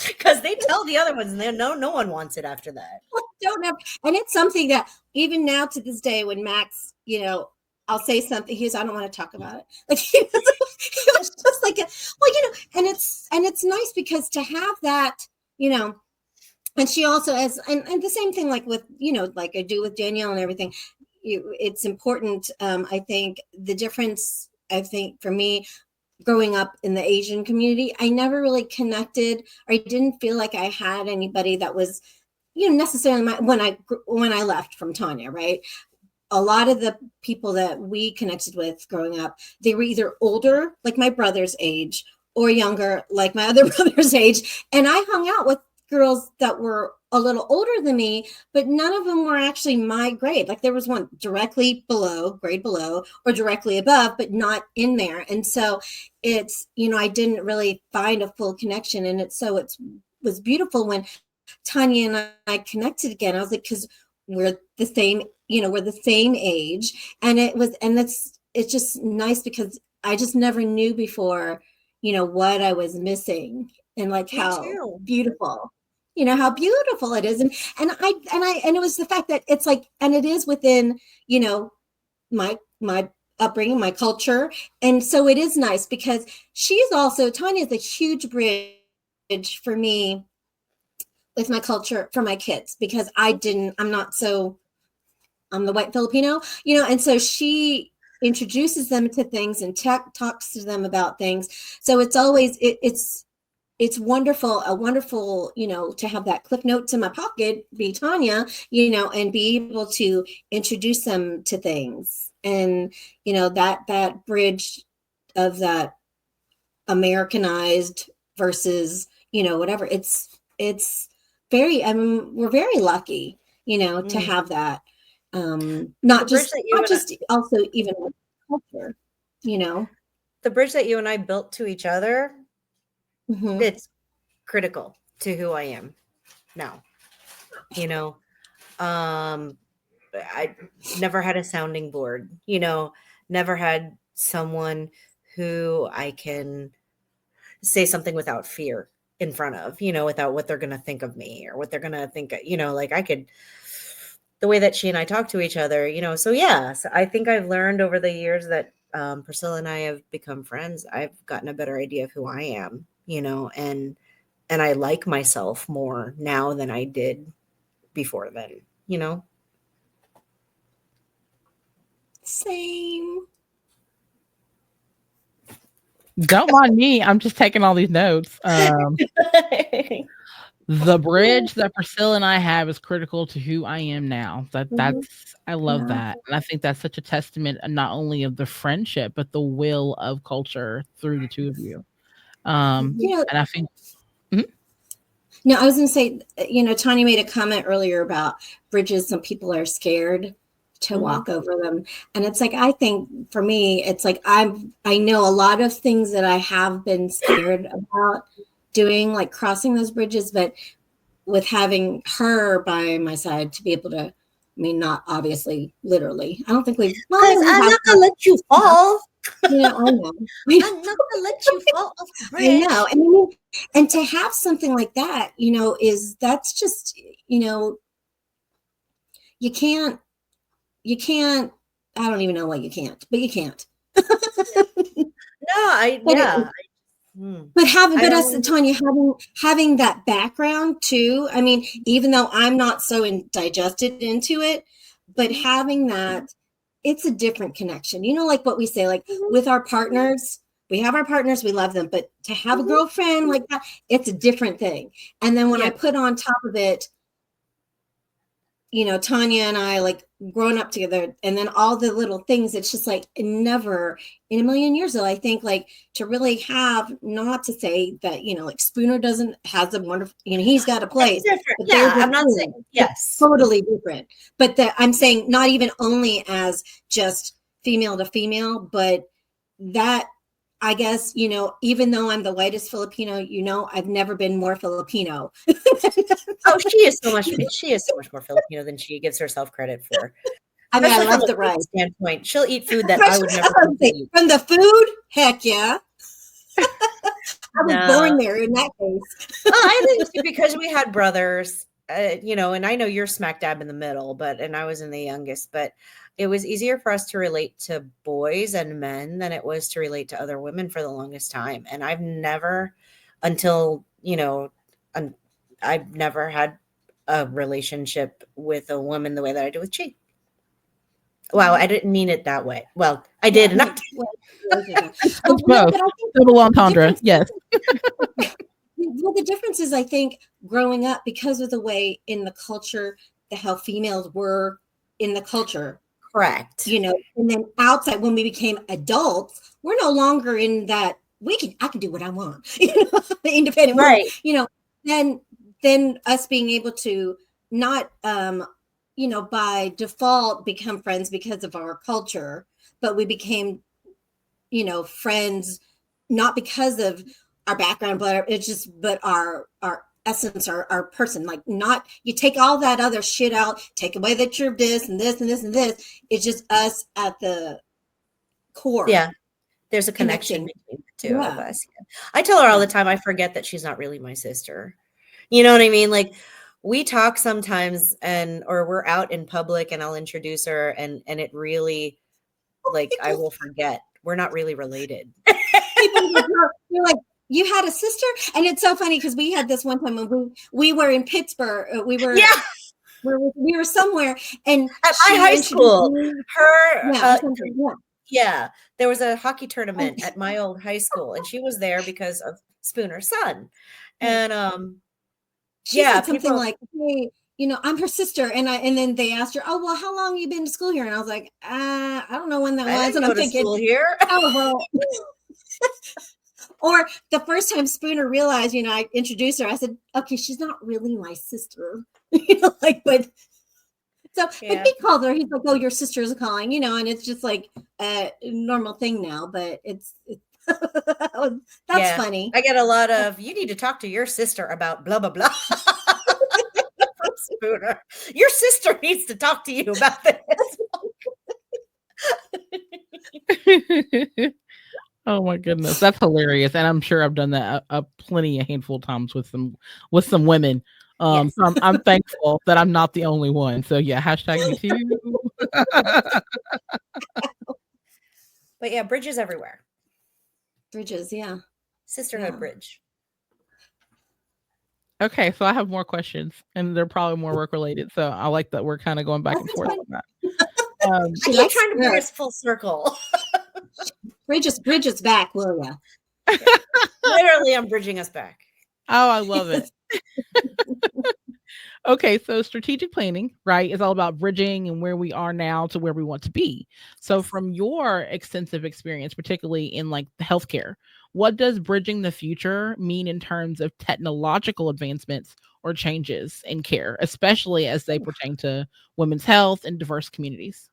because they tell the other ones and they know no one wants it after that. Don't ever. And it's something that even now to this day when Max, I'll say something, he goes, I don't want to talk about it. Like he was just like, and it's nice because to have that, and she also has, and the same thing like with, like I do with Danielle and everything. It's important. I think the difference, for me, growing up in the Asian community, I never really connected, or I didn't feel like I had anybody that was, necessarily when I left from Tanya, right? A lot of the people that we connected with growing up, they were either older, like my brother's age, or younger, like my other brother's age. And I hung out with girls that were a little older than me, but none of them were actually my grade. Like there was one directly grade below, or directly above, but not in there. And so it's, I didn't really find a full connection. And it was beautiful when Tanya and I connected again. I was like, because we're the same, we're the same age. And it's just nice because I just never knew before, what I was missing and like how beautiful, how beautiful it is. And it was the fact that it's like, and it is within, my upbringing, my culture. And so it is nice because Tanya's a huge bridge for me with my culture for my kids, because I'm the white Filipino, and so she introduces them to things and talks to them about things. So it's always, it's wonderful, a wonderful, to have that clip notes in my pocket, be Tanya, and be able to introduce them to things. And, that bridge of that Americanized versus, whatever, it's very, we're very lucky, to have that. Not just also even with culture, the bridge that you and I built to each other. Mm-hmm. It's critical to who I am now. I never had a sounding board, never had someone who I can say something without fear in front of, without what they're going to think of me or what they're going to think, like I could, the way that she and I talk to each other, so yeah, so I think I've learned over the years that Priscilla and I have become friends. I've gotten a better idea of who I am, and I like myself more now than I did before then, Same. Don't mind me. I'm just taking all these notes. The bridge that Priscilla and I have is critical to who I am now. I love that. And I think that's such a testament not only of the friendship, but the will of culture through the two of you. And I think No, I was going to say, Tanya made a comment earlier about bridges. Some people are scared to walk over them. And it's like, I think for me, it's like, I know a lot of things that I have been scared about doing, like crossing those bridges, but with having her by my side to be able to, I mean, not obviously literally, I don't think we've, because I'm not going to let you fall. I know. I'm not gonna let you fall off the bridge. I know. I mean, and to have something like that, that's just, you can't, I don't even know why you can't, but you can't. But Tanya, having that background too. I mean, even though I'm not so digested into it, but having that, it's a different connection. Like what we say, like with our partners, we have our partners, we love them, but to have a girlfriend like that, it's a different thing. And then when I put on top of it, Tanya and I, like growing up together, and then all the little things, it's just like never in a million years though, I think, like to really have, not to say that, like Spooner has a wonderful, he's got a place. I'm not saying yes. Totally different. But I'm saying not even only as just female to female, but that, I guess, even though I'm the whitest Filipino, I've never been more Filipino. Oh, she is so much more Filipino than she gives herself credit for. I mean, I love the rice standpoint. She'll eat food that I would never eat. From the food, heck yeah. I was born there in that case. Well, I think it's because we had brothers, and I know you're smack dab in the middle, and I was in the youngest, but it was easier for us to relate to boys and men than it was to relate to other women for the longest time. And I've never, I've never had a relationship with a woman the way that I do with Chi. Wow, I didn't mean it that way. Well, I did. It's both. Double entendre. Yes. Well, the difference is, I think, growing up, because of the way in the culture, how females were in the culture. Correct. And then outside, when we became adults, we're no longer in that. I can do what I want. Independent. Right. Then us being able to not, by default become friends because of our culture, but we became, friends not because of our background, but but our essence, our person. Like, not, you take all that other shit out, take away that you're this and this and this and this. It's just us at the core. Yeah. There's a connection between the two of us. Yeah. I tell her all the time, I forget that she's not really my sister. You know what I mean? Like, we talk sometimes or we're out in public and I'll introduce her and it really, like, I will forget. We're not really related. You're like, you had a sister? And it's so funny because we had this one time when we were in Pittsburgh. We were somewhere, and at my high school, there was a hockey tournament at my old high school, and she was there because of Spooner's son. And she said something like, "Hey, I'm her sister," and then they asked her, "Oh, well, how long have you been to school here?" And I was like, "I don't know when that was." And I'm thinking, school here. Oh well. Or the first time Spooner realized, I introduced her, I said, "Okay, she's not really my sister," but so he called her. He's like, "Oh, your sister is calling," and it's just like a normal thing now. But it's that's funny. I get a lot of, "You need to talk to your sister about blah blah blah." From Spooner, your sister needs to talk to you about this. Oh my goodness, that's hilarious, and I'm sure I've done that a handful of times with some women. So I'm thankful that I'm not the only one. So yeah, hashtag me too. But yeah, bridges everywhere. Bridges, yeah. Sisterhood bridge. Okay, so I have more questions, and they're probably more work related. So I like that we're kind of going back and forth on that. I keep trying to bring us full circle. Bridges back, will ya? Literally, I'm bridging us back. Oh, I love it. Okay, so strategic planning, right, is all about bridging and where we are now to where we want to be. So, Yes. from your extensive experience, particularly in like the healthcare, what does bridging the future mean in terms of technological advancements or changes in care, especially as they pertain to women's health and diverse communities?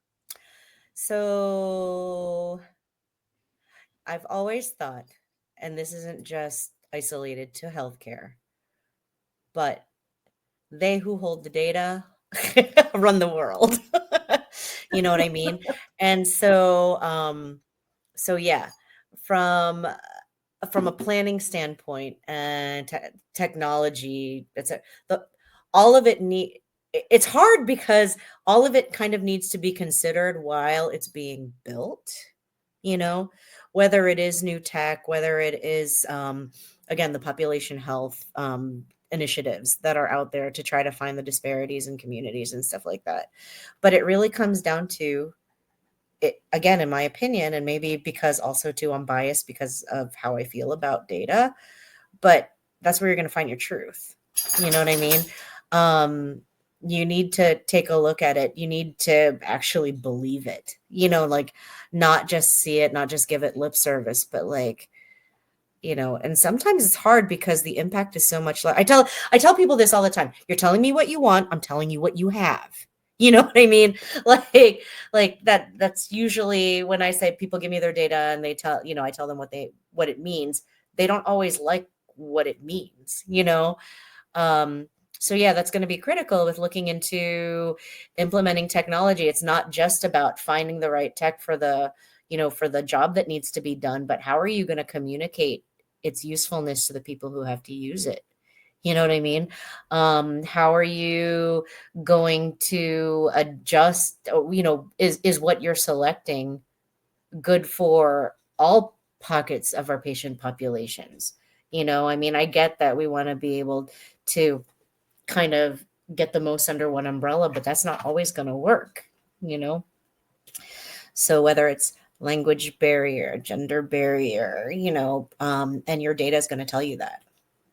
So I've always thought, and this isn't just isolated to healthcare, but they who hold the data run the world. You know what I mean? And so yeah, from from a planning standpoint and technology, the all of it it's hard because all of it kind of needs to be considered while it's being built, you know, whether it is new tech, whether it is again the population health initiatives that are out there to try to find the disparities in communities and stuff like that. But it really comes down to it, again, in my opinion, and maybe because also too I'm biased because of how I feel about data, but that's where you're going to find your truth. You know what I mean? Um, you need to take a look at it. You need to actually believe it, like not just see it, not just give it lip service, but like, and sometimes it's hard because the impact is so much. I tell people this all the time. You're telling me what you want. I'm telling you what you have. You know what I mean? Like that's usually when I say people give me their data and I tell them what it means. They don't always like what it means. Um, so yeah, that's going to be critical with looking into implementing technology. It's not just about finding the right tech for the job that needs to be done, but how are you going to communicate its usefulness to the people who have to use it? You know what I mean? How are you going to adjust? Is what you're selecting good for all pockets of our patient populations? I mean, I get that we want to be able to kind of get the most under one umbrella, but that's not always going to work, you know? So whether it's language barrier, gender barrier, and your data is going to tell you that,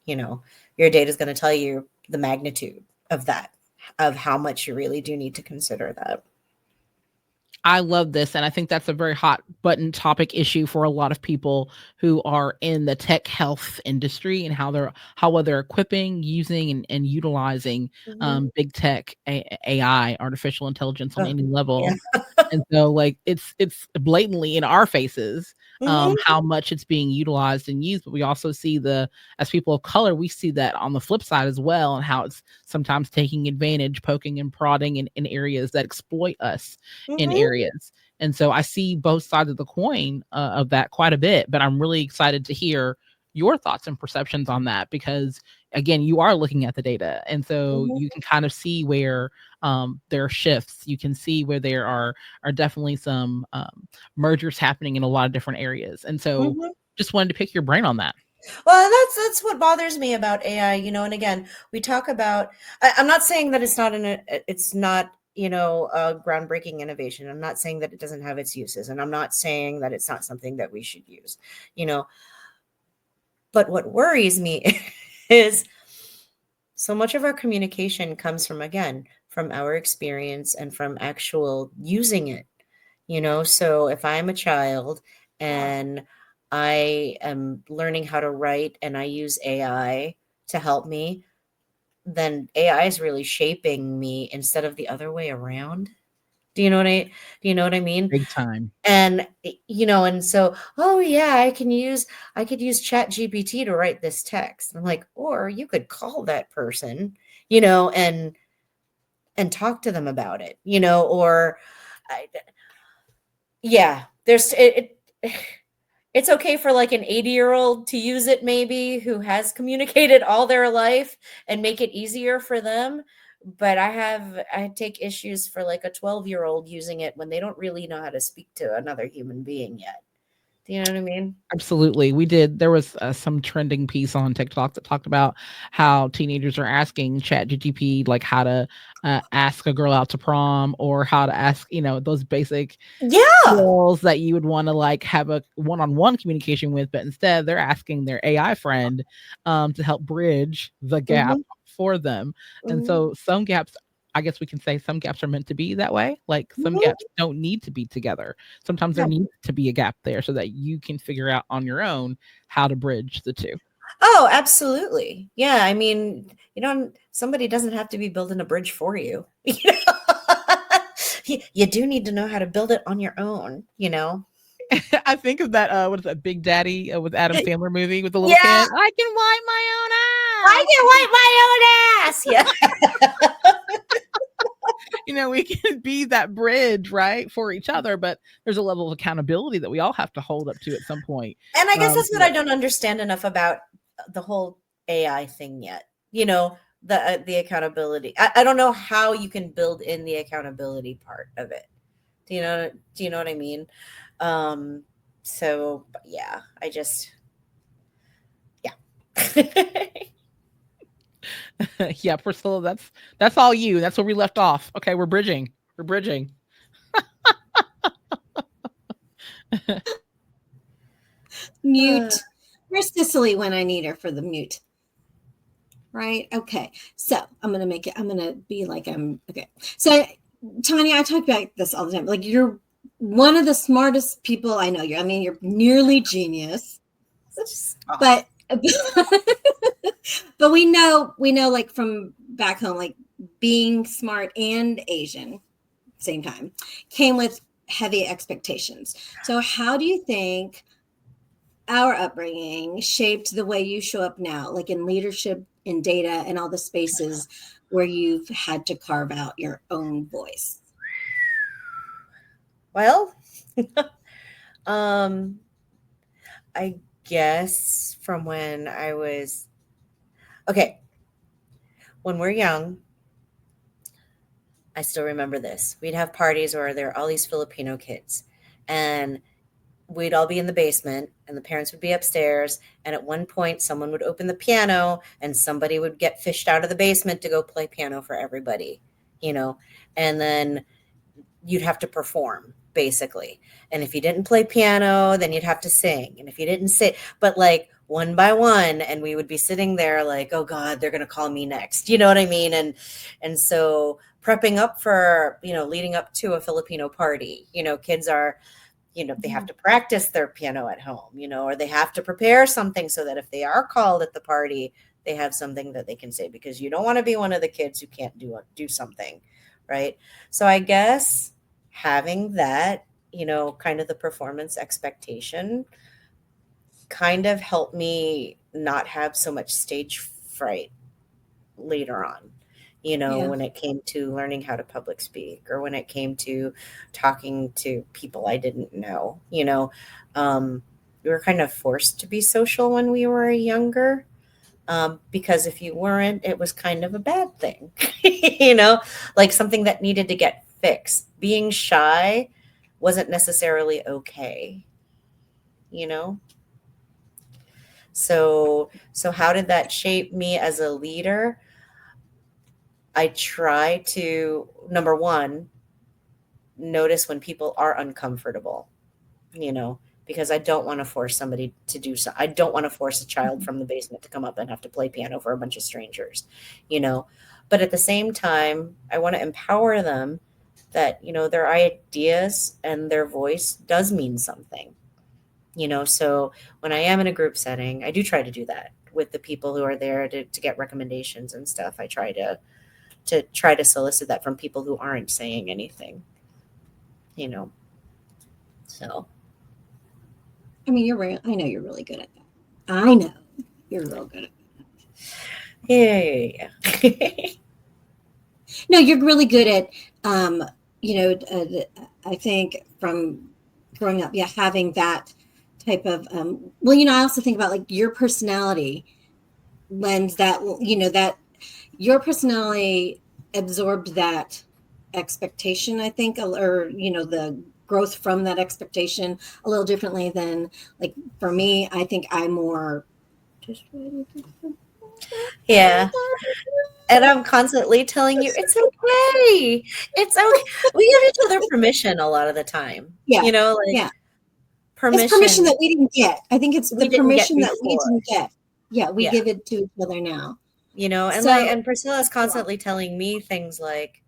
your data is going to tell you the magnitude of that, of how much you really do need to consider that. I love this. And I think that's a very hot button topic issue for a lot of people who are in the tech health industry and how well they're equipping, using, and utilizing big tech AI, artificial intelligence on Oh, any yeah. level. And so like it's blatantly in our faces Mhm, how much it's being utilized and used. But we also see as people of color, we see that on the flip side as well, and how it's sometimes taking advantage, poking and prodding in areas that exploit us in mhm, areas. And so I see both sides of the coin of that quite a bit, but I'm really excited to hear your thoughts and perceptions on that because again, you are looking at the data. And so mhm, you can kind of see where there are shifts. You can see where there are definitely some mergers happening in a lot of different areas. And so mhm. just wanted to pick your brain on that. Well, that's what bothers me about AI, and again, we talk about I'm not saying that it's not, a groundbreaking innovation. I'm not saying that it doesn't have its uses, and I'm not saying that it's not something that we should use, you know. But what worries me is so much of our communication comes from our experience and from actual using it, So if I'm a child and I am learning how to write and I use AI to help me, then AI is really shaping me instead of the other way around. Do you know what I mean? Big time. And and so, oh yeah, I could use Chat GPT to write this text. I'm like, or you could call that person, and talk to them about it, or I, yeah, it's okay for like an 80-year-old to use it maybe who has communicated all their life and make it easier for them. But I take issues for like a 12-year-old using it when they don't really know how to speak to another human being yet. Do you know what I mean? Absolutely. We did. There was some trending piece on TikTok that talked about how teenagers are asking ChatGPT like how to ask a girl out to prom, or how to ask, those basic Yeah. skills that you would want to like have a one-on-one communication with, but instead they're asking their AI friend to help bridge the gap for them. And so some gaps, I guess we can say some gaps are meant to be that way. Like some gaps don't need to be together. Sometimes there needs to be a gap there so that you can figure out on your own how to bridge the two. Oh, absolutely. Yeah. I mean, somebody doesn't have to be building a bridge for you. You do need to know how to build it on your own, I think of that, what is that, Big Daddy with Adam Sandler movie with the little kid? I can wipe my own ass. I can wipe my own ass. Yeah. We can be that bridge, right, for each other, but there's a level of accountability that we all have to hold up to at some point. And I guess that's what I don't understand enough about the whole AI thing yet. The accountability. I don't know how you can build in the accountability part of it. Do you know what I mean? So yeah, yeah, Priscilla, that's all you. That's where we left off. Okay, we're bridging. Mute. Where's Cicely when I need her for the mute? Right. Okay. So I'm going to be like, okay. So Tanya, I talk about this all the time. Like, you're one of the smartest people I know. You're nearly genius, but but we know like from back home, like being smart and Asian same time came with heavy expectations. So how do you think our upbringing shaped the way you show up now, like in leadership, in data, and all the spaces where you've had to carve out your own voice? Well, I guess from when I was, when we're young, I still remember this. We'd have parties where there are all these Filipino kids, and we'd all be in the basement and the parents would be upstairs. And at one point, someone would open the piano and somebody would get fished out of the basement to go play piano for everybody, and then you'd have to perform, basically. And if you didn't play piano, then you'd have to sing. And if you didn't sing, but like one by one, and we would be sitting there like, oh God, they're going to call me next. You know what I mean? And so prepping up for, leading up to a Filipino party, kids are, they have to practice their piano at home, or they have to prepare something so that if they are called at the party, they have something that they can say, because you don't want to be one of the kids who can't do something. Right. So I guess having that, kind of the performance expectation kind of helped me not have so much stage fright later on, when it came to learning how to public speak, or when it came to talking to people I didn't know. We were kind of forced to be social when we were younger. Because if you weren't, it was kind of a bad thing, like something that needed to get fixed. Being shy wasn't necessarily okay, So how did that shape me as a leader? I try to, number one, notice when people are uncomfortable, because I don't want to force somebody to do so. I don't want to force a child from the basement to come up and have to play piano for a bunch of strangers, but at the same time, I want to empower them that, their ideas and their voice does mean something, so when I am in a group setting, I do try to do that with the people who are there to get recommendations and stuff. I try to solicit that from people who aren't saying anything, so. I mean, I know you're really good at that. I know you're real good at that. Yeah. No, you're really good at, I think from growing up, having that type of, I also think about like your personality lends that, that your personality absorbed that expectation, I think, or, the growth from that expectation a little differently than, like, for me, I think I'm more just ready to. Yeah. And I'm constantly telling you, it's okay. It's okay. We give each other permission a lot of the time. Yeah. You know, like Yeah. permission. It's permission that we didn't get. I think it's the permission that we didn't get. Yeah, we give it to each other now. You know, and So, and Priscilla's constantly telling me things like,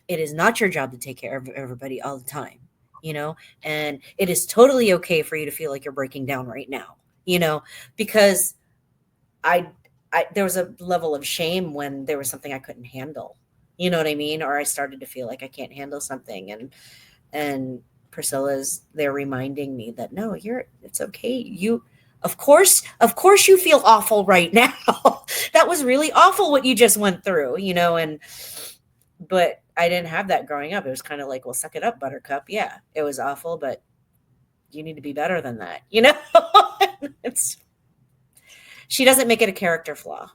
it is not your job to take care of everybody all the time, you know, and it is totally okay for you to feel like you're breaking down right now, you know, because there was a level of shame when there was something I couldn't handle, you know what I mean? Or I started to feel like I can't handle something. And Priscilla's there reminding me that, no, it's okay. Of course you feel awful right now. That was really awful what you just went through, you know, but I didn't have that growing up. It was kind of like, well, suck it up, buttercup. Yeah, it was awful, but you need to be better than that, you know? She doesn't make it a character flaw.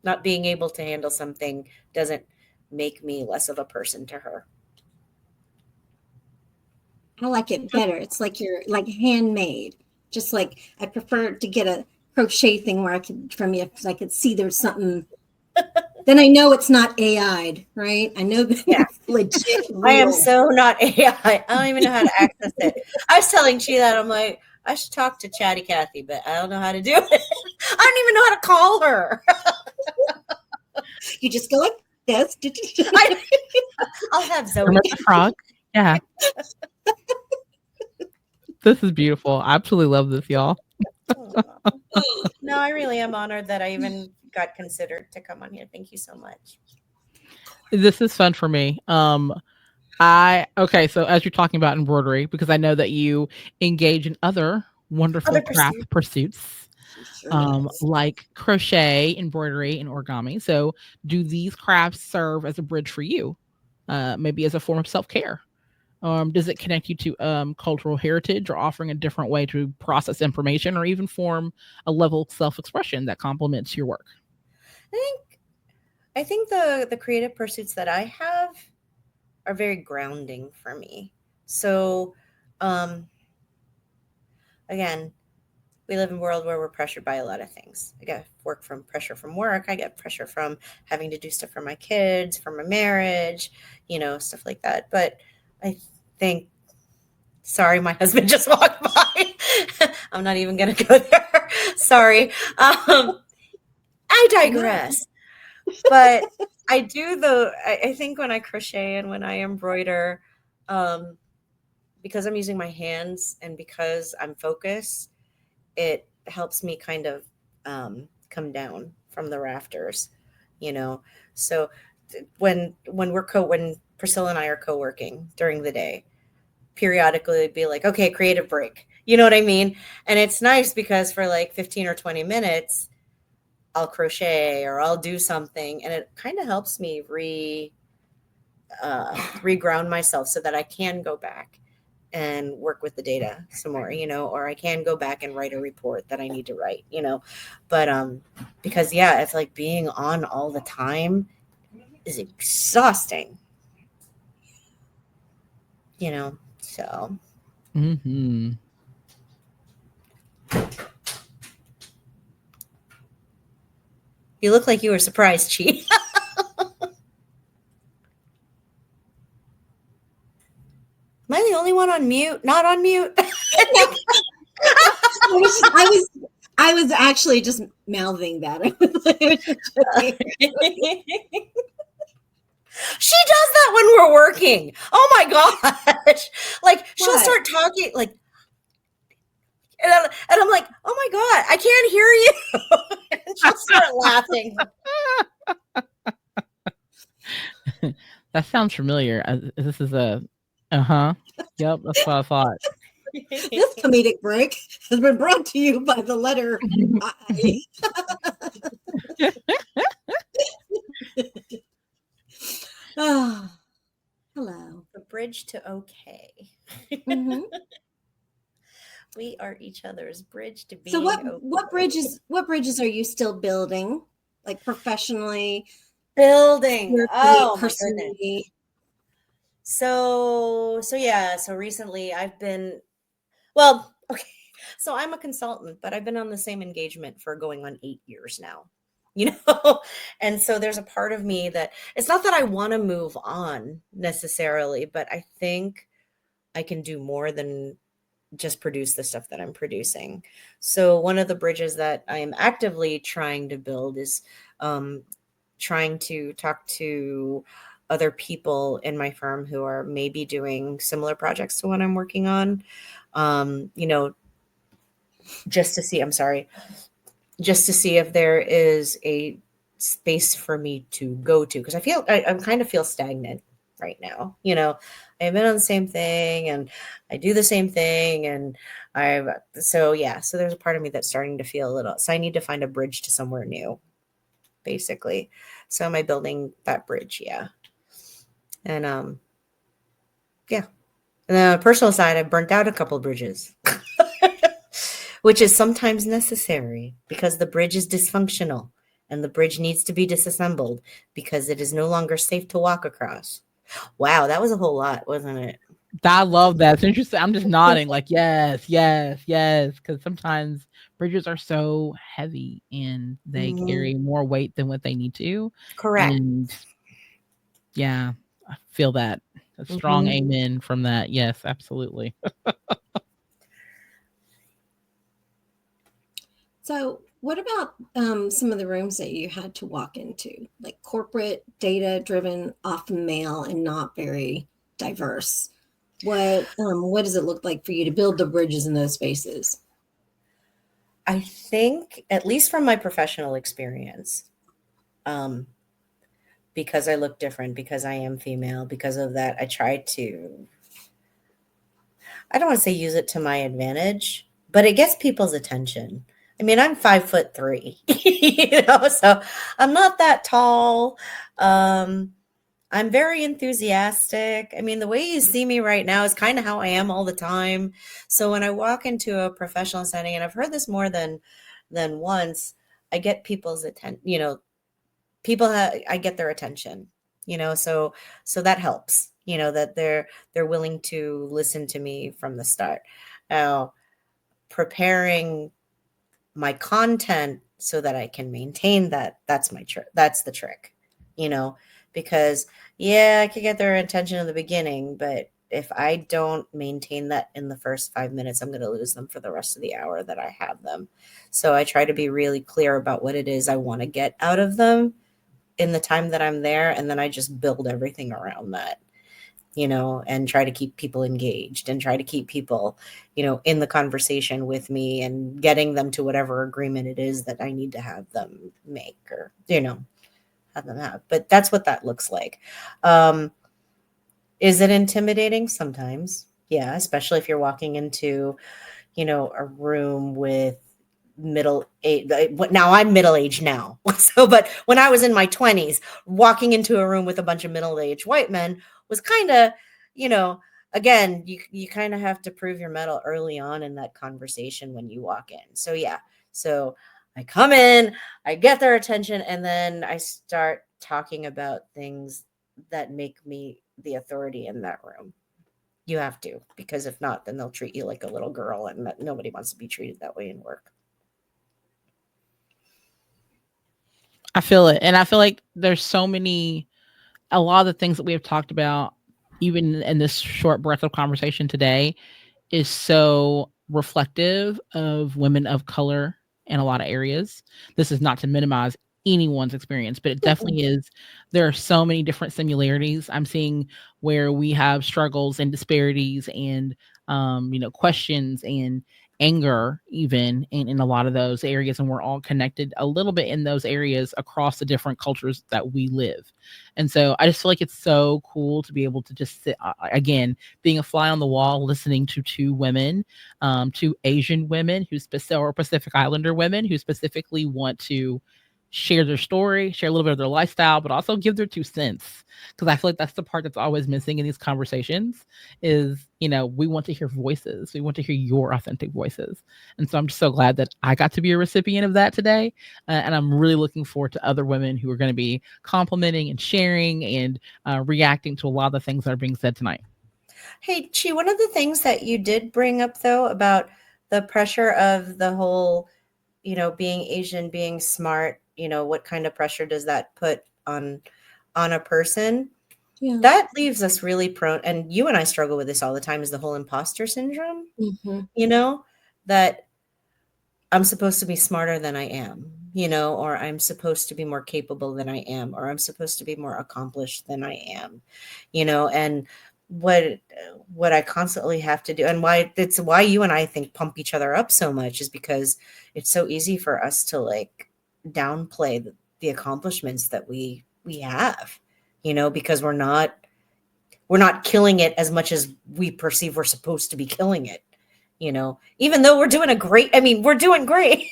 Not being able to handle something doesn't make me less of a person to her. I like it better. It's like you're like handmade. Just like I prefer to get a crochet thing where I could from you because I could see there's something. Then I know it's not AI'd, right? I know that it's legit. I am so not AI. I don't even know how to access it. I was telling Chi that I'm like, I should talk to Chatty Cathy, but I don't know how to do it. I don't even know how to call her. You just go like this. I'll have Zoe. Remember the frog? Yeah. This is beautiful. I absolutely love this, y'all. No, I really am honored that I even got considered to come on here. Thank you so much. This is fun for me. So as you're talking about embroidery, because I know that you engage in other wonderful craft pursuits, like crochet, embroidery, and origami. So do these crafts serve as a bridge for you? Maybe as a form of self-care? Does it connect you to cultural heritage or offering a different way to process information or even form a level of self-expression that complements your work? I think the creative pursuits that I have are very grounding for me. So, again, we live in a world where we're pressured by a lot of things. I get pressure from work. I get pressure from having to do stuff for my kids, for my marriage, you know, stuff like that. But I think, sorry, my husband just walked by. I'm not even going to go there. Sorry. I digress. But I do I think when I crochet and when I embroider, because I'm using my hands and because I'm focused, it helps me kind of come down from the rafters, you know. So when Priscilla and I are co-working during the day, periodically it'd be like, okay, creative break. You know what I mean? And it's nice because for like 15 or 20 minutes, I'll crochet or I'll do something, and it kind of helps me reground myself so that I can go back and work with the data some more, you know, or I can go back and write a report that I need to write, you know. But because it's like being on all the time is exhausting, you know. So Mm-hmm. You look like you were surprised, Chi. Am I the only one on mute? Not on mute? I was actually just mouthing that. She does that when we're working. Oh my gosh. Like she'll start talking like, and I'm like, oh my God, I can't hear you. And she'll start laughing. That sounds familiar. This is a, yep, that's what I thought. This comedic break has been brought to you by the letter I. Oh, hello. The bridge to okay. Mm-hmm. We are each other's bridge to being. So okay. what bridges are you still building, like professionally? Building. Oh, personally. So yeah, so recently I've been, well, okay. So I'm a consultant, but I've been on the same engagement for going on 8 years now. And so there's a part of me that it's not that I want to move on necessarily, but I think I can do more than just produce the stuff that I'm producing. So one of the bridges that I am actively trying to build is trying to talk to other people in my firm who are maybe doing similar projects to what I'm working on. Just to see, just to see if there is a space for me to go to. Because I kind of feel stagnant right now. I've been on the same thing and I do the same thing. And so there's a part of me that's starting to feel a little, so I need to find a bridge to somewhere new, basically. So am I building that bridge? Yeah. And yeah. And on the personal side, I've burnt out a couple bridges, which is sometimes necessary because the bridge is dysfunctional and the bridge needs to be disassembled because it is no longer safe to walk across. Wow, that was a whole lot, wasn't it? I love that. It's interesting. I'm just nodding like, yes. Because sometimes bridges are so heavy and they carry more weight than what they need to. Correct. And yeah, I feel that. A strong amen from that. Yes, absolutely. So what about some of the rooms that you had to walk into, like corporate, data-driven, often male, and not very diverse? What does it look like for you to build the bridges in those spaces? I think, at least from my professional experience, because I look different, because I am female, because of that, I try to, I don't want to say use it to my advantage, but it gets people's attention. I mean, I'm 5'3", so I'm not that tall. I'm very enthusiastic. I mean, the way you see me right now is kind of how I am all the time. So when I walk into a professional setting, and I've heard this more than once, I get people's attention. I get their attention. So that helps. That they're willing to listen to me from the start. Now, preparing my content so that I can maintain that. That's my trick. That's the trick. Because I could get their attention in the beginning, but if I don't maintain that in the first 5 minutes, I'm going to lose them for the rest of the hour that I have them. So I try to be really clear about what it is I want to get out of them in the time that I'm there. And then I just build everything around that, and try to keep people engaged and try to keep people, in the conversation with me and getting them to whatever agreement it is that I need to have them make or, have them have. But that's what that looks like. Is it intimidating? Sometimes. Yeah. Especially if you're walking into, a room with middle age. Now I'm middle-aged now. So, but when I was in my 20s, walking into a room with a bunch of middle-aged white men was kind of, again, you kind of have to prove your mettle early on in that conversation when you walk in. So yeah. So I come in, I get their attention, and then I start talking about things that make me the authority in that room. You have to, because if not, then they'll treat you like a little girl, and nobody wants to be treated that way in work. I feel it. And I feel like there's a lot of the things that we have talked about, even in this short breath of conversation today, is so reflective of women of color in a lot of areas. This is not to minimize anyone's experience, but it definitely is. There are so many different similarities I'm seeing where we have struggles and disparities and, questions and anger even in a lot of those areas. And we're all connected a little bit in those areas across the different cultures that we live. And so I just feel like it's so cool to be able to just sit, again, being a fly on the wall, listening to two women, two Asian women or Pacific Islander women who specifically want to share their story, share a little bit of their lifestyle, but also give their 2 cents. Because I feel like that's the part that's always missing in these conversations is, we want to hear voices. We want to hear your authentic voices. And so I'm just so glad that I got to be a recipient of that today. And I'm really looking forward to other women who are going to be complimenting and sharing and reacting to a lot of the things that are being said tonight. Hey, Chi, one of the things that you did bring up, though, about the pressure of the whole, being Asian, being smart, what kind of pressure does that put on a person? Yeah. That leaves us really prone, and you and I struggle with this all the time, is the whole imposter syndrome, that I'm supposed to be smarter than I am, or I'm supposed to be more capable than I am, or I'm supposed to be more accomplished than I am, and what I constantly have to do, and why you and I think pump each other up so much, is because it's so easy for us to like downplay the accomplishments that we have, because we're not killing it as much as we perceive we're supposed to be killing it, even though we're doing we're doing great,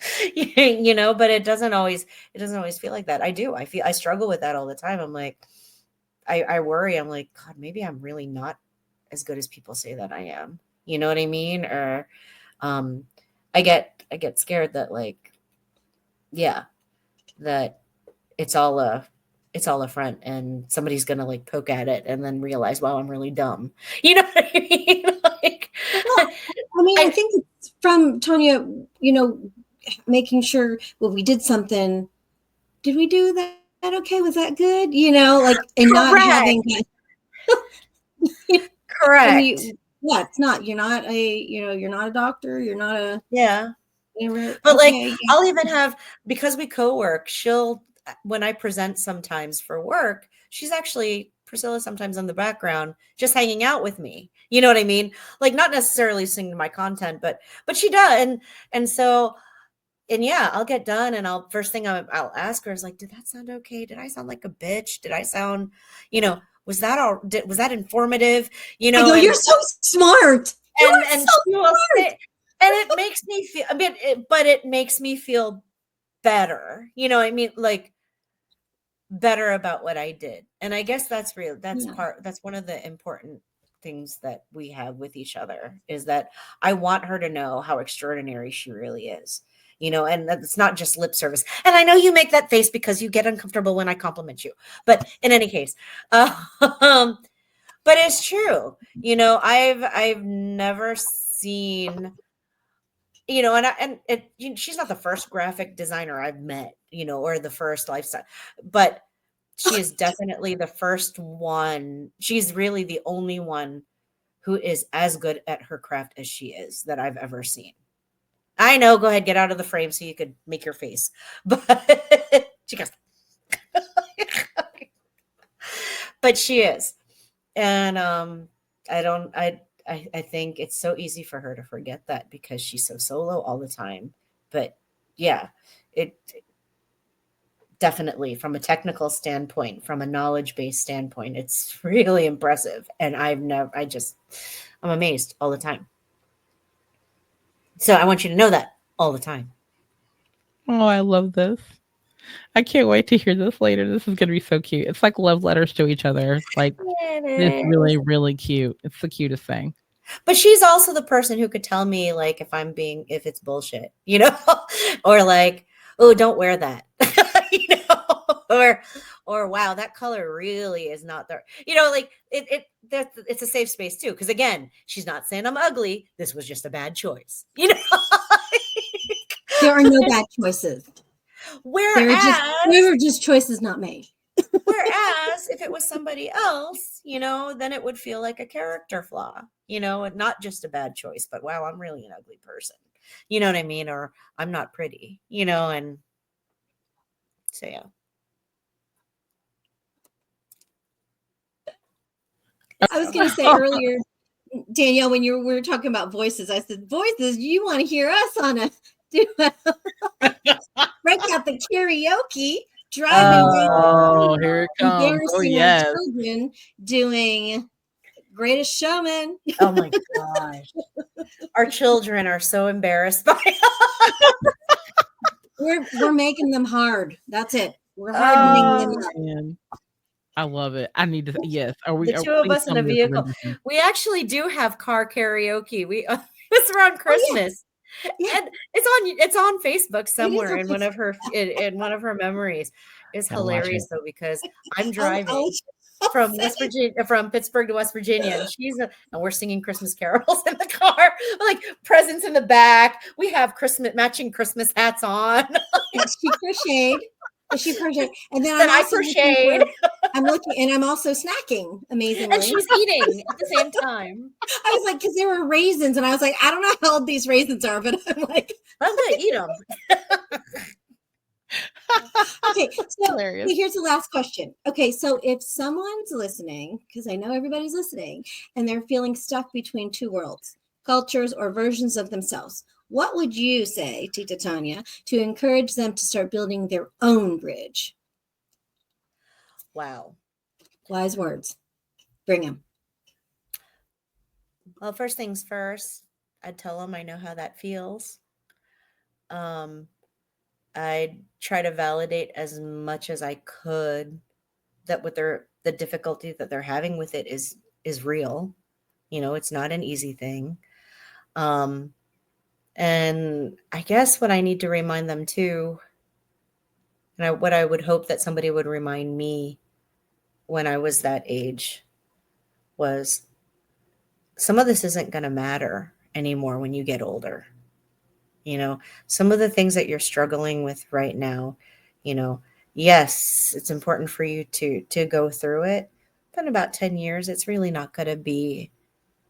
but it doesn't always feel like that. I struggle with that all the time. I'm like, I worry. I'm like, God, maybe I'm really not as good as people say that I am. You know what I mean? Or I get scared that that it's all a front, and somebody's gonna like poke at it and then realize, wow, I'm really dumb. You know what I mean? I think it's from Tanya, making sure we did something. Did we do that? Okay, was that good? And not having correct. It's not. You're not a doctor. You're not a But I'll even have, because we co-work, when I present sometimes for work, she's actually, Priscilla, sometimes in the background, just hanging out with me. You know what I mean? Like, not necessarily singing my content, but she does. And so, and yeah, I'll get done, and first thing I'll ask her is like, did that sound okay? Did I sound like a bitch? Did I sound, was that informative? I go, you're so smart. And it makes me feel, but it makes me feel better. Like better about what I did. And I guess that's real. That's one of the important things that we have with each other, is that I want her to know how extraordinary she really is. And it's not just lip service. And I know you make that face because you get uncomfortable when I compliment you. But in any case, but it's true. I've never seen, she's not the first graphic designer I've met, or the first lifestyle, but she is definitely the first one. She's really the only one who is as good at her craft as she is that I've ever seen. I know, go ahead, get out of the frame so you could make your face. But she goes, but she is. And I think it's so easy for her to forget that, because she's so solo all the time. But yeah, it definitely, from a technical standpoint, from a knowledge-based standpoint, it's really impressive. And I'm amazed all the time. So I want you to know that all the time. Oh, I love this. I can't wait to hear this later. This is going to be so cute. It's like love letters to each other. Like, it's really, really cute. It's the cutest thing. But she's also the person who could tell me, like, if it's bullshit, or like, oh, don't wear that, or wow, that color really is not there. Like it's a safe space too. Because again, she's not saying I'm ugly. This was just a bad choice. There are no bad choices. There were just choices not made. Whereas if it was somebody else, then it would feel like a character flaw, and not just a bad choice, but wow, I'm really an ugly person. You know what I mean? Or I'm not pretty, and so yeah. I was going to say earlier, Danielle, when we were talking about voices, I said, voices, you want to hear us break out the karaoke, driving down. Here it comes. Oh, yes. Our children doing Greatest Showman. Oh my gosh. Our children are so embarrassed by us. We're making them hard. That's it. We're hardening them up. Man, I love it. I need to. Yes. Are we? The two of please us in tell a me there's vehicle. rendition. We actually do have car karaoke. We it's around Christmas. Yeah. And it's on Facebook somewhere on in one of her in one of her memories. It's Gotta watch hilarious it. though, because I'm I'll driving from West Virginia, from Pittsburgh to West Virginia, and and we're singing Christmas carols in the car, like presents in the back. We have matching Christmas hats on. and she crocheted. And then Then I'm I also crocheted. I'm looking, and I'm also snacking, amazingly. And she's eating at the same time. I was like, because there were raisins, and I was like, I don't know how old these raisins are, but I'm like, I'm gonna eat them. okay, so Hilarious. here's the last question. Okay, so if someone's listening, because I know everybody's listening, and they're feeling stuck between two worlds, cultures, or versions of themselves, what would you say, Tita Tanya, to encourage them to start building their own bridge? Wow. Wise words. Bring them. Well, first things first, I'd tell them I know how that feels. I'd try to validate as much as I could that the difficulty that they're having with it is real. You know, it's not an easy thing. And I guess what I need to remind them too, and what I would hope that somebody would remind me when I was that age, was some of this isn't going to matter anymore when you get older. You know, some of the things that you're struggling with right now, you know, yes, it's important for you to go through it, but in about 10 years, it's really not going to be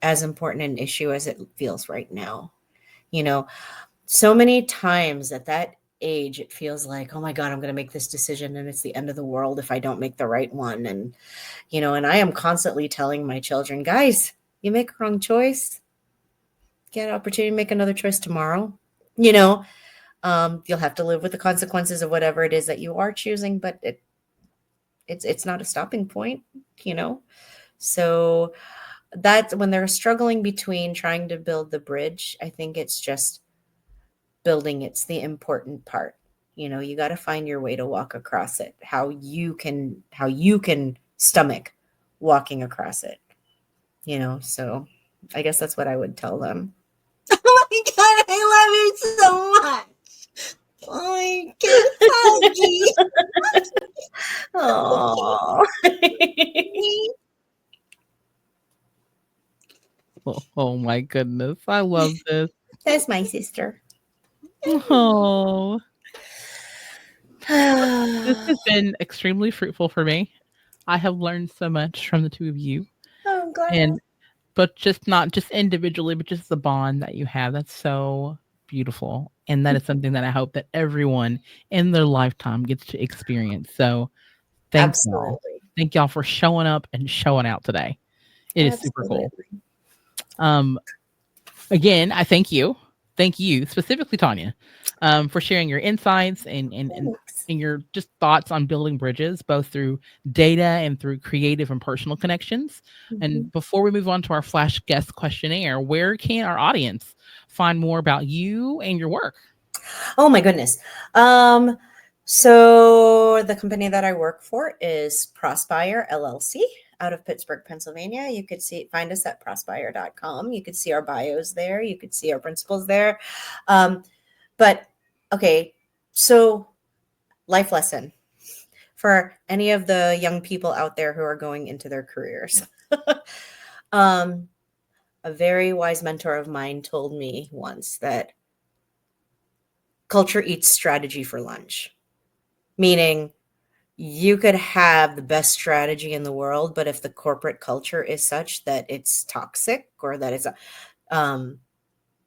as important an issue as it feels right now. You know, so many times at that age, it feels like, oh my God, I'm going to make this decision and it's the end of the world if I don't make the right one. And, you know, and I am constantly telling my children, guys, you make a wrong choice, get an opportunity to make another choice tomorrow. You know, you'll have to live with the consequences of whatever it is that you are choosing, but it's not a stopping point, you know? So that's when they're struggling between trying to build the bridge. I think it's just building. It's the important part. You know, you got to find your way to walk across it, how you can stomach walking across it, you know? So I guess that's what I would tell them. Oh my God, I love you so much. Oh my God, Oh my goodness. I love this. That's my sister. Oh. This has been extremely fruitful for me. I have learned so much from the two of you. Oh, I'm glad. But just not just individually, but just the bond that you have. That's so beautiful. And that is something that I hope that everyone in their lifetime gets to experience. So thank y'all. Thank y'all for showing up and showing out today. It is super cool. Again, I thank you. Thank you, specifically Tanya, for sharing your insights and your just thoughts on building bridges, both through data and through creative and personal connections. Mm-hmm. And before we move on to our flash guest questionnaire, where can our audience find more about you and your work? Oh my goodness. So the company that I work for is ProspHire LLC out of Pittsburgh, Pennsylvania. You could find us at ProspHire.com. You could see our bios there. You could see our principles there. But okay, so life lesson for any of the young people out there who are going into their careers. A very wise mentor of mine told me once that culture eats strategy for lunch, meaning you could have the best strategy in the world, but if the corporate culture is such that it's toxic or that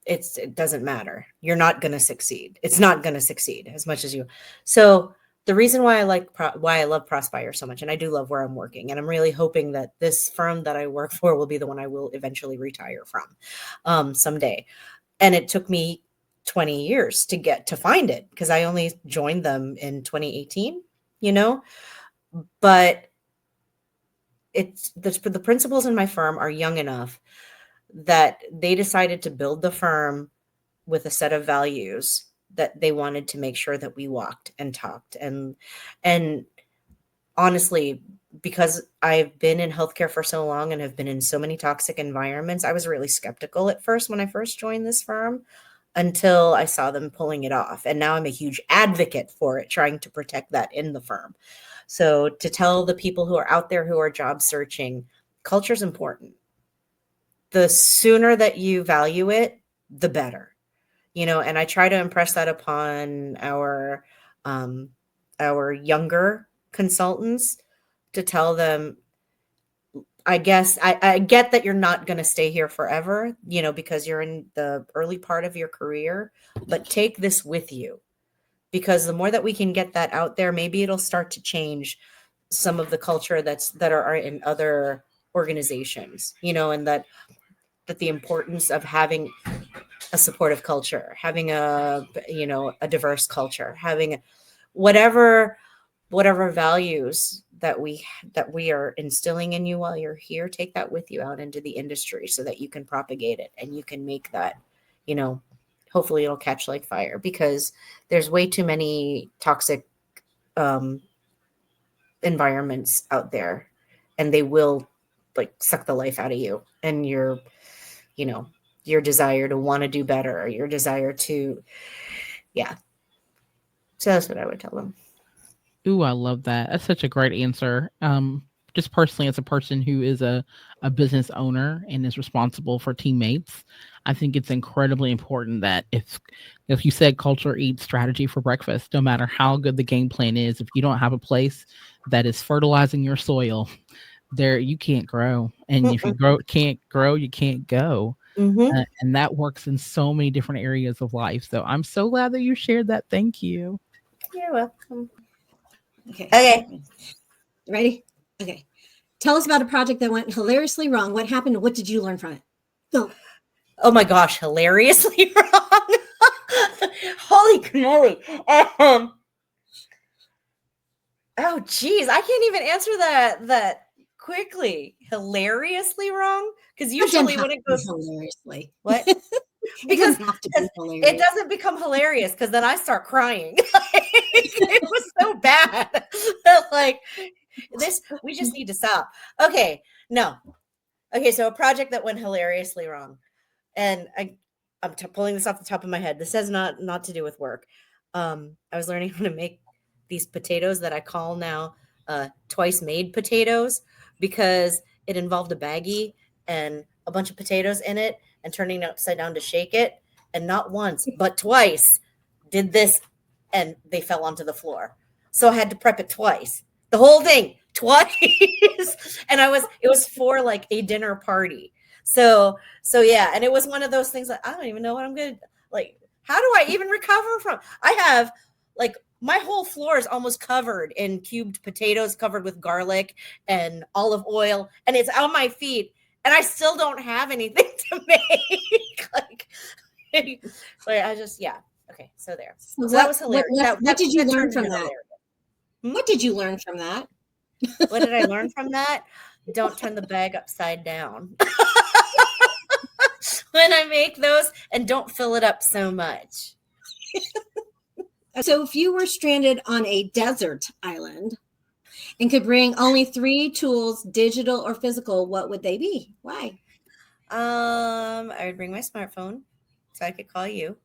it doesn't matter. You're not going to succeed. It's not going to succeed as much as you. So the reason why I love ProspHire so much, and I do love where I'm working, and I'm really hoping that this firm that I work for will be the one I will eventually retire from someday. And it took me 20 years to find it because I only joined them in 2018, you know, but the principals in my firm are young enough that they decided to build the firm with a set of values that they wanted to make sure that we walked and talked. And honestly, because I've been in healthcare for so long and have been in so many toxic environments, I was really skeptical at first when I first joined this firm, until I saw them pulling it off. And now I'm a huge advocate for it, trying to protect that in the firm. So to tell the people who are out there who are job searching, culture is important. The sooner that you value it, the better. And I try to impress that upon our younger consultants, to tell them, I guess I get that you're not going to stay here forever, because you're in the early part of your career, but take this with you, because the more that we can get that out there, maybe it'll start to change some of the culture that are in other organizations, and that the importance of having a supportive culture, having a diverse culture, having whatever values that we are instilling in you while you're here, take that with you out into the industry so that you can propagate it and you can make that, hopefully it'll catch like fire, because there's way too many toxic environments out there, and they will suck the life out of you and your desire to want to do better, or your desire to, so that's what I would tell them. Ooh, I love that. That's such a great answer. Just personally, as a person who is a business owner and is responsible for teammates, I think it's incredibly important that if you said culture eats strategy for breakfast, no matter how good the game plan is, if you don't have a place that is fertilizing your soil, there you can't grow. And if you can't grow, you can't go. Mm-hmm. And that works in so many different areas of life. So I'm so glad that you shared that. Thank you. You're welcome. Okay. Ready? Okay. Tell us about a project that went hilariously wrong. What happened? What did you learn from it? Go. Oh my gosh, hilariously wrong. Holy cannoli. Oh geez, I can't even answer that quickly. Hilariously wrong? Because usually when it goes hilariously. What? Because it doesn't become hilarious, because then I start crying. It was so bad. This, we just need to stop. Okay, no. Okay, so a project that went hilariously wrong. And I'm pulling this off the top of my head. This has not to do with work. I was learning how to make these potatoes that I call now twice made potatoes, because it involved a baggie and a bunch of potatoes in it, and turning it upside down to shake it. And not once, but twice did this, and they fell onto the floor. So I had to prep it twice. The whole thing twice. And it was for a dinner party. So yeah. And it was one of those things I don't even know what I'm going to, how do I even recover from? I have my whole floor is almost covered in cubed potatoes, covered with garlic and olive oil, and it's on my feet, and I still don't have anything to make. I just, yeah. Okay. So there. So that was hilarious. What did you learn from that? What did you learn from that? What did I learn from that? Don't turn the bag upside down when I make those, and don't fill it up so much. So if you were stranded on a desert island and could bring only 3 tools, digital or physical, what would they be? Why? I would bring my smartphone so I could call you.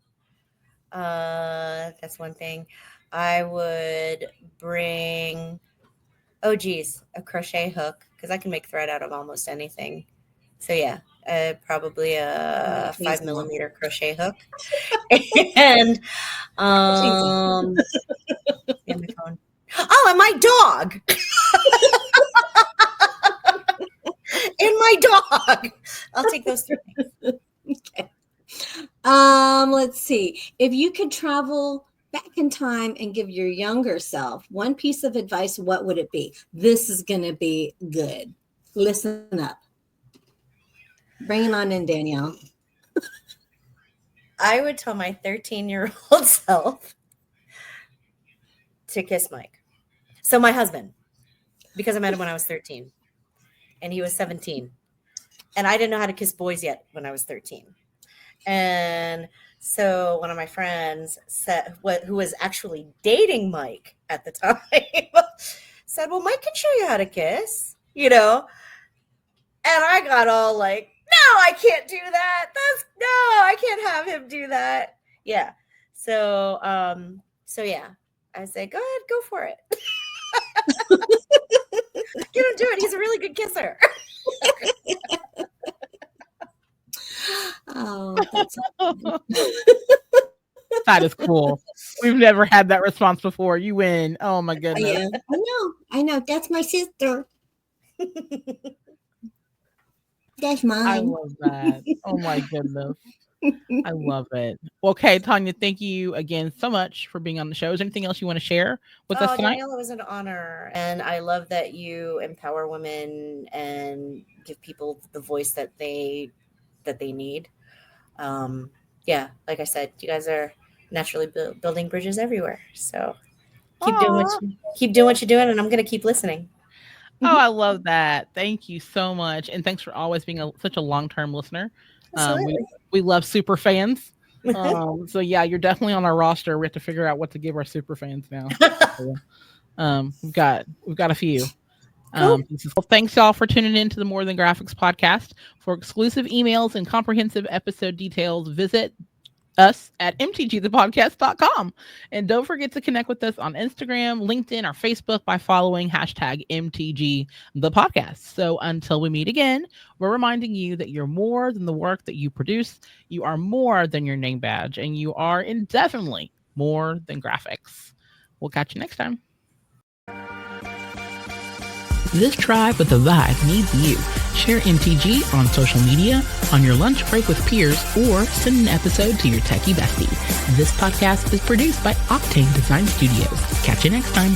That's one thing. I would bring, a crochet hook, because I can make thread out of almost anything. So yeah, probably a 5mm crochet hook. And and my phone. Oh, and my dog. And my dog. I'll take those 3 things. Okay. Let's see. If you could travel back in time and give your younger self one piece of advice, what would it be? This is going to be good. Listen up. Bring it on in, Danielle. I would tell my 13-year-old self to kiss Mike. So my husband, because I met him when I was 13 and he was 17, and I didn't know how to kiss boys yet when I was 13. And So one of my friends said, who was actually dating Mike at the time, said, well, Mike can show you how to kiss, you know? And I got all like, no, I can't do that. I can't have him do that. Yeah. So yeah, I said, go ahead, go for it. Get him do it. He's a really good kisser. Oh, that's That is cool. We've never had that response before. You win. Oh my goodness. yeah. I know. That's my sister. That's I mine. love that. Oh my goodness. I love it. Okay, Tanya, thank you again so much for being on the show. Is there anything else you want to share with us tonight? Danielle, it was an honor. And I love that you empower women and give people the voice that they need. Yeah, like I said, you guys are naturally building bridges everywhere. So keep doing what you're doing, and I'm going to keep listening. Oh, I love that. Thank you so much. And thanks for always being such a long-term listener. We love super fans. So yeah, you're definitely on our roster. We have to figure out what to give our super fans now. We've got a few. Cool. Well, thanks y'all for tuning in to the More Than Graphics podcast. For exclusive emails and comprehensive episode details, visit us at mtgthepodcast.com. And don't forget to connect with us on Instagram, LinkedIn, or Facebook by following #MTGThePodcast. So until we meet again, we're reminding you that you're more than the work that you produce. You are more than your name badge, and you are indefinitely more than graphics. We'll catch you next time. This tribe with a vibe needs you. Share MTG on social media, on your lunch break with peers, or send an episode to your techie bestie. This podcast is produced by Octane Design Studios. Catch you next time.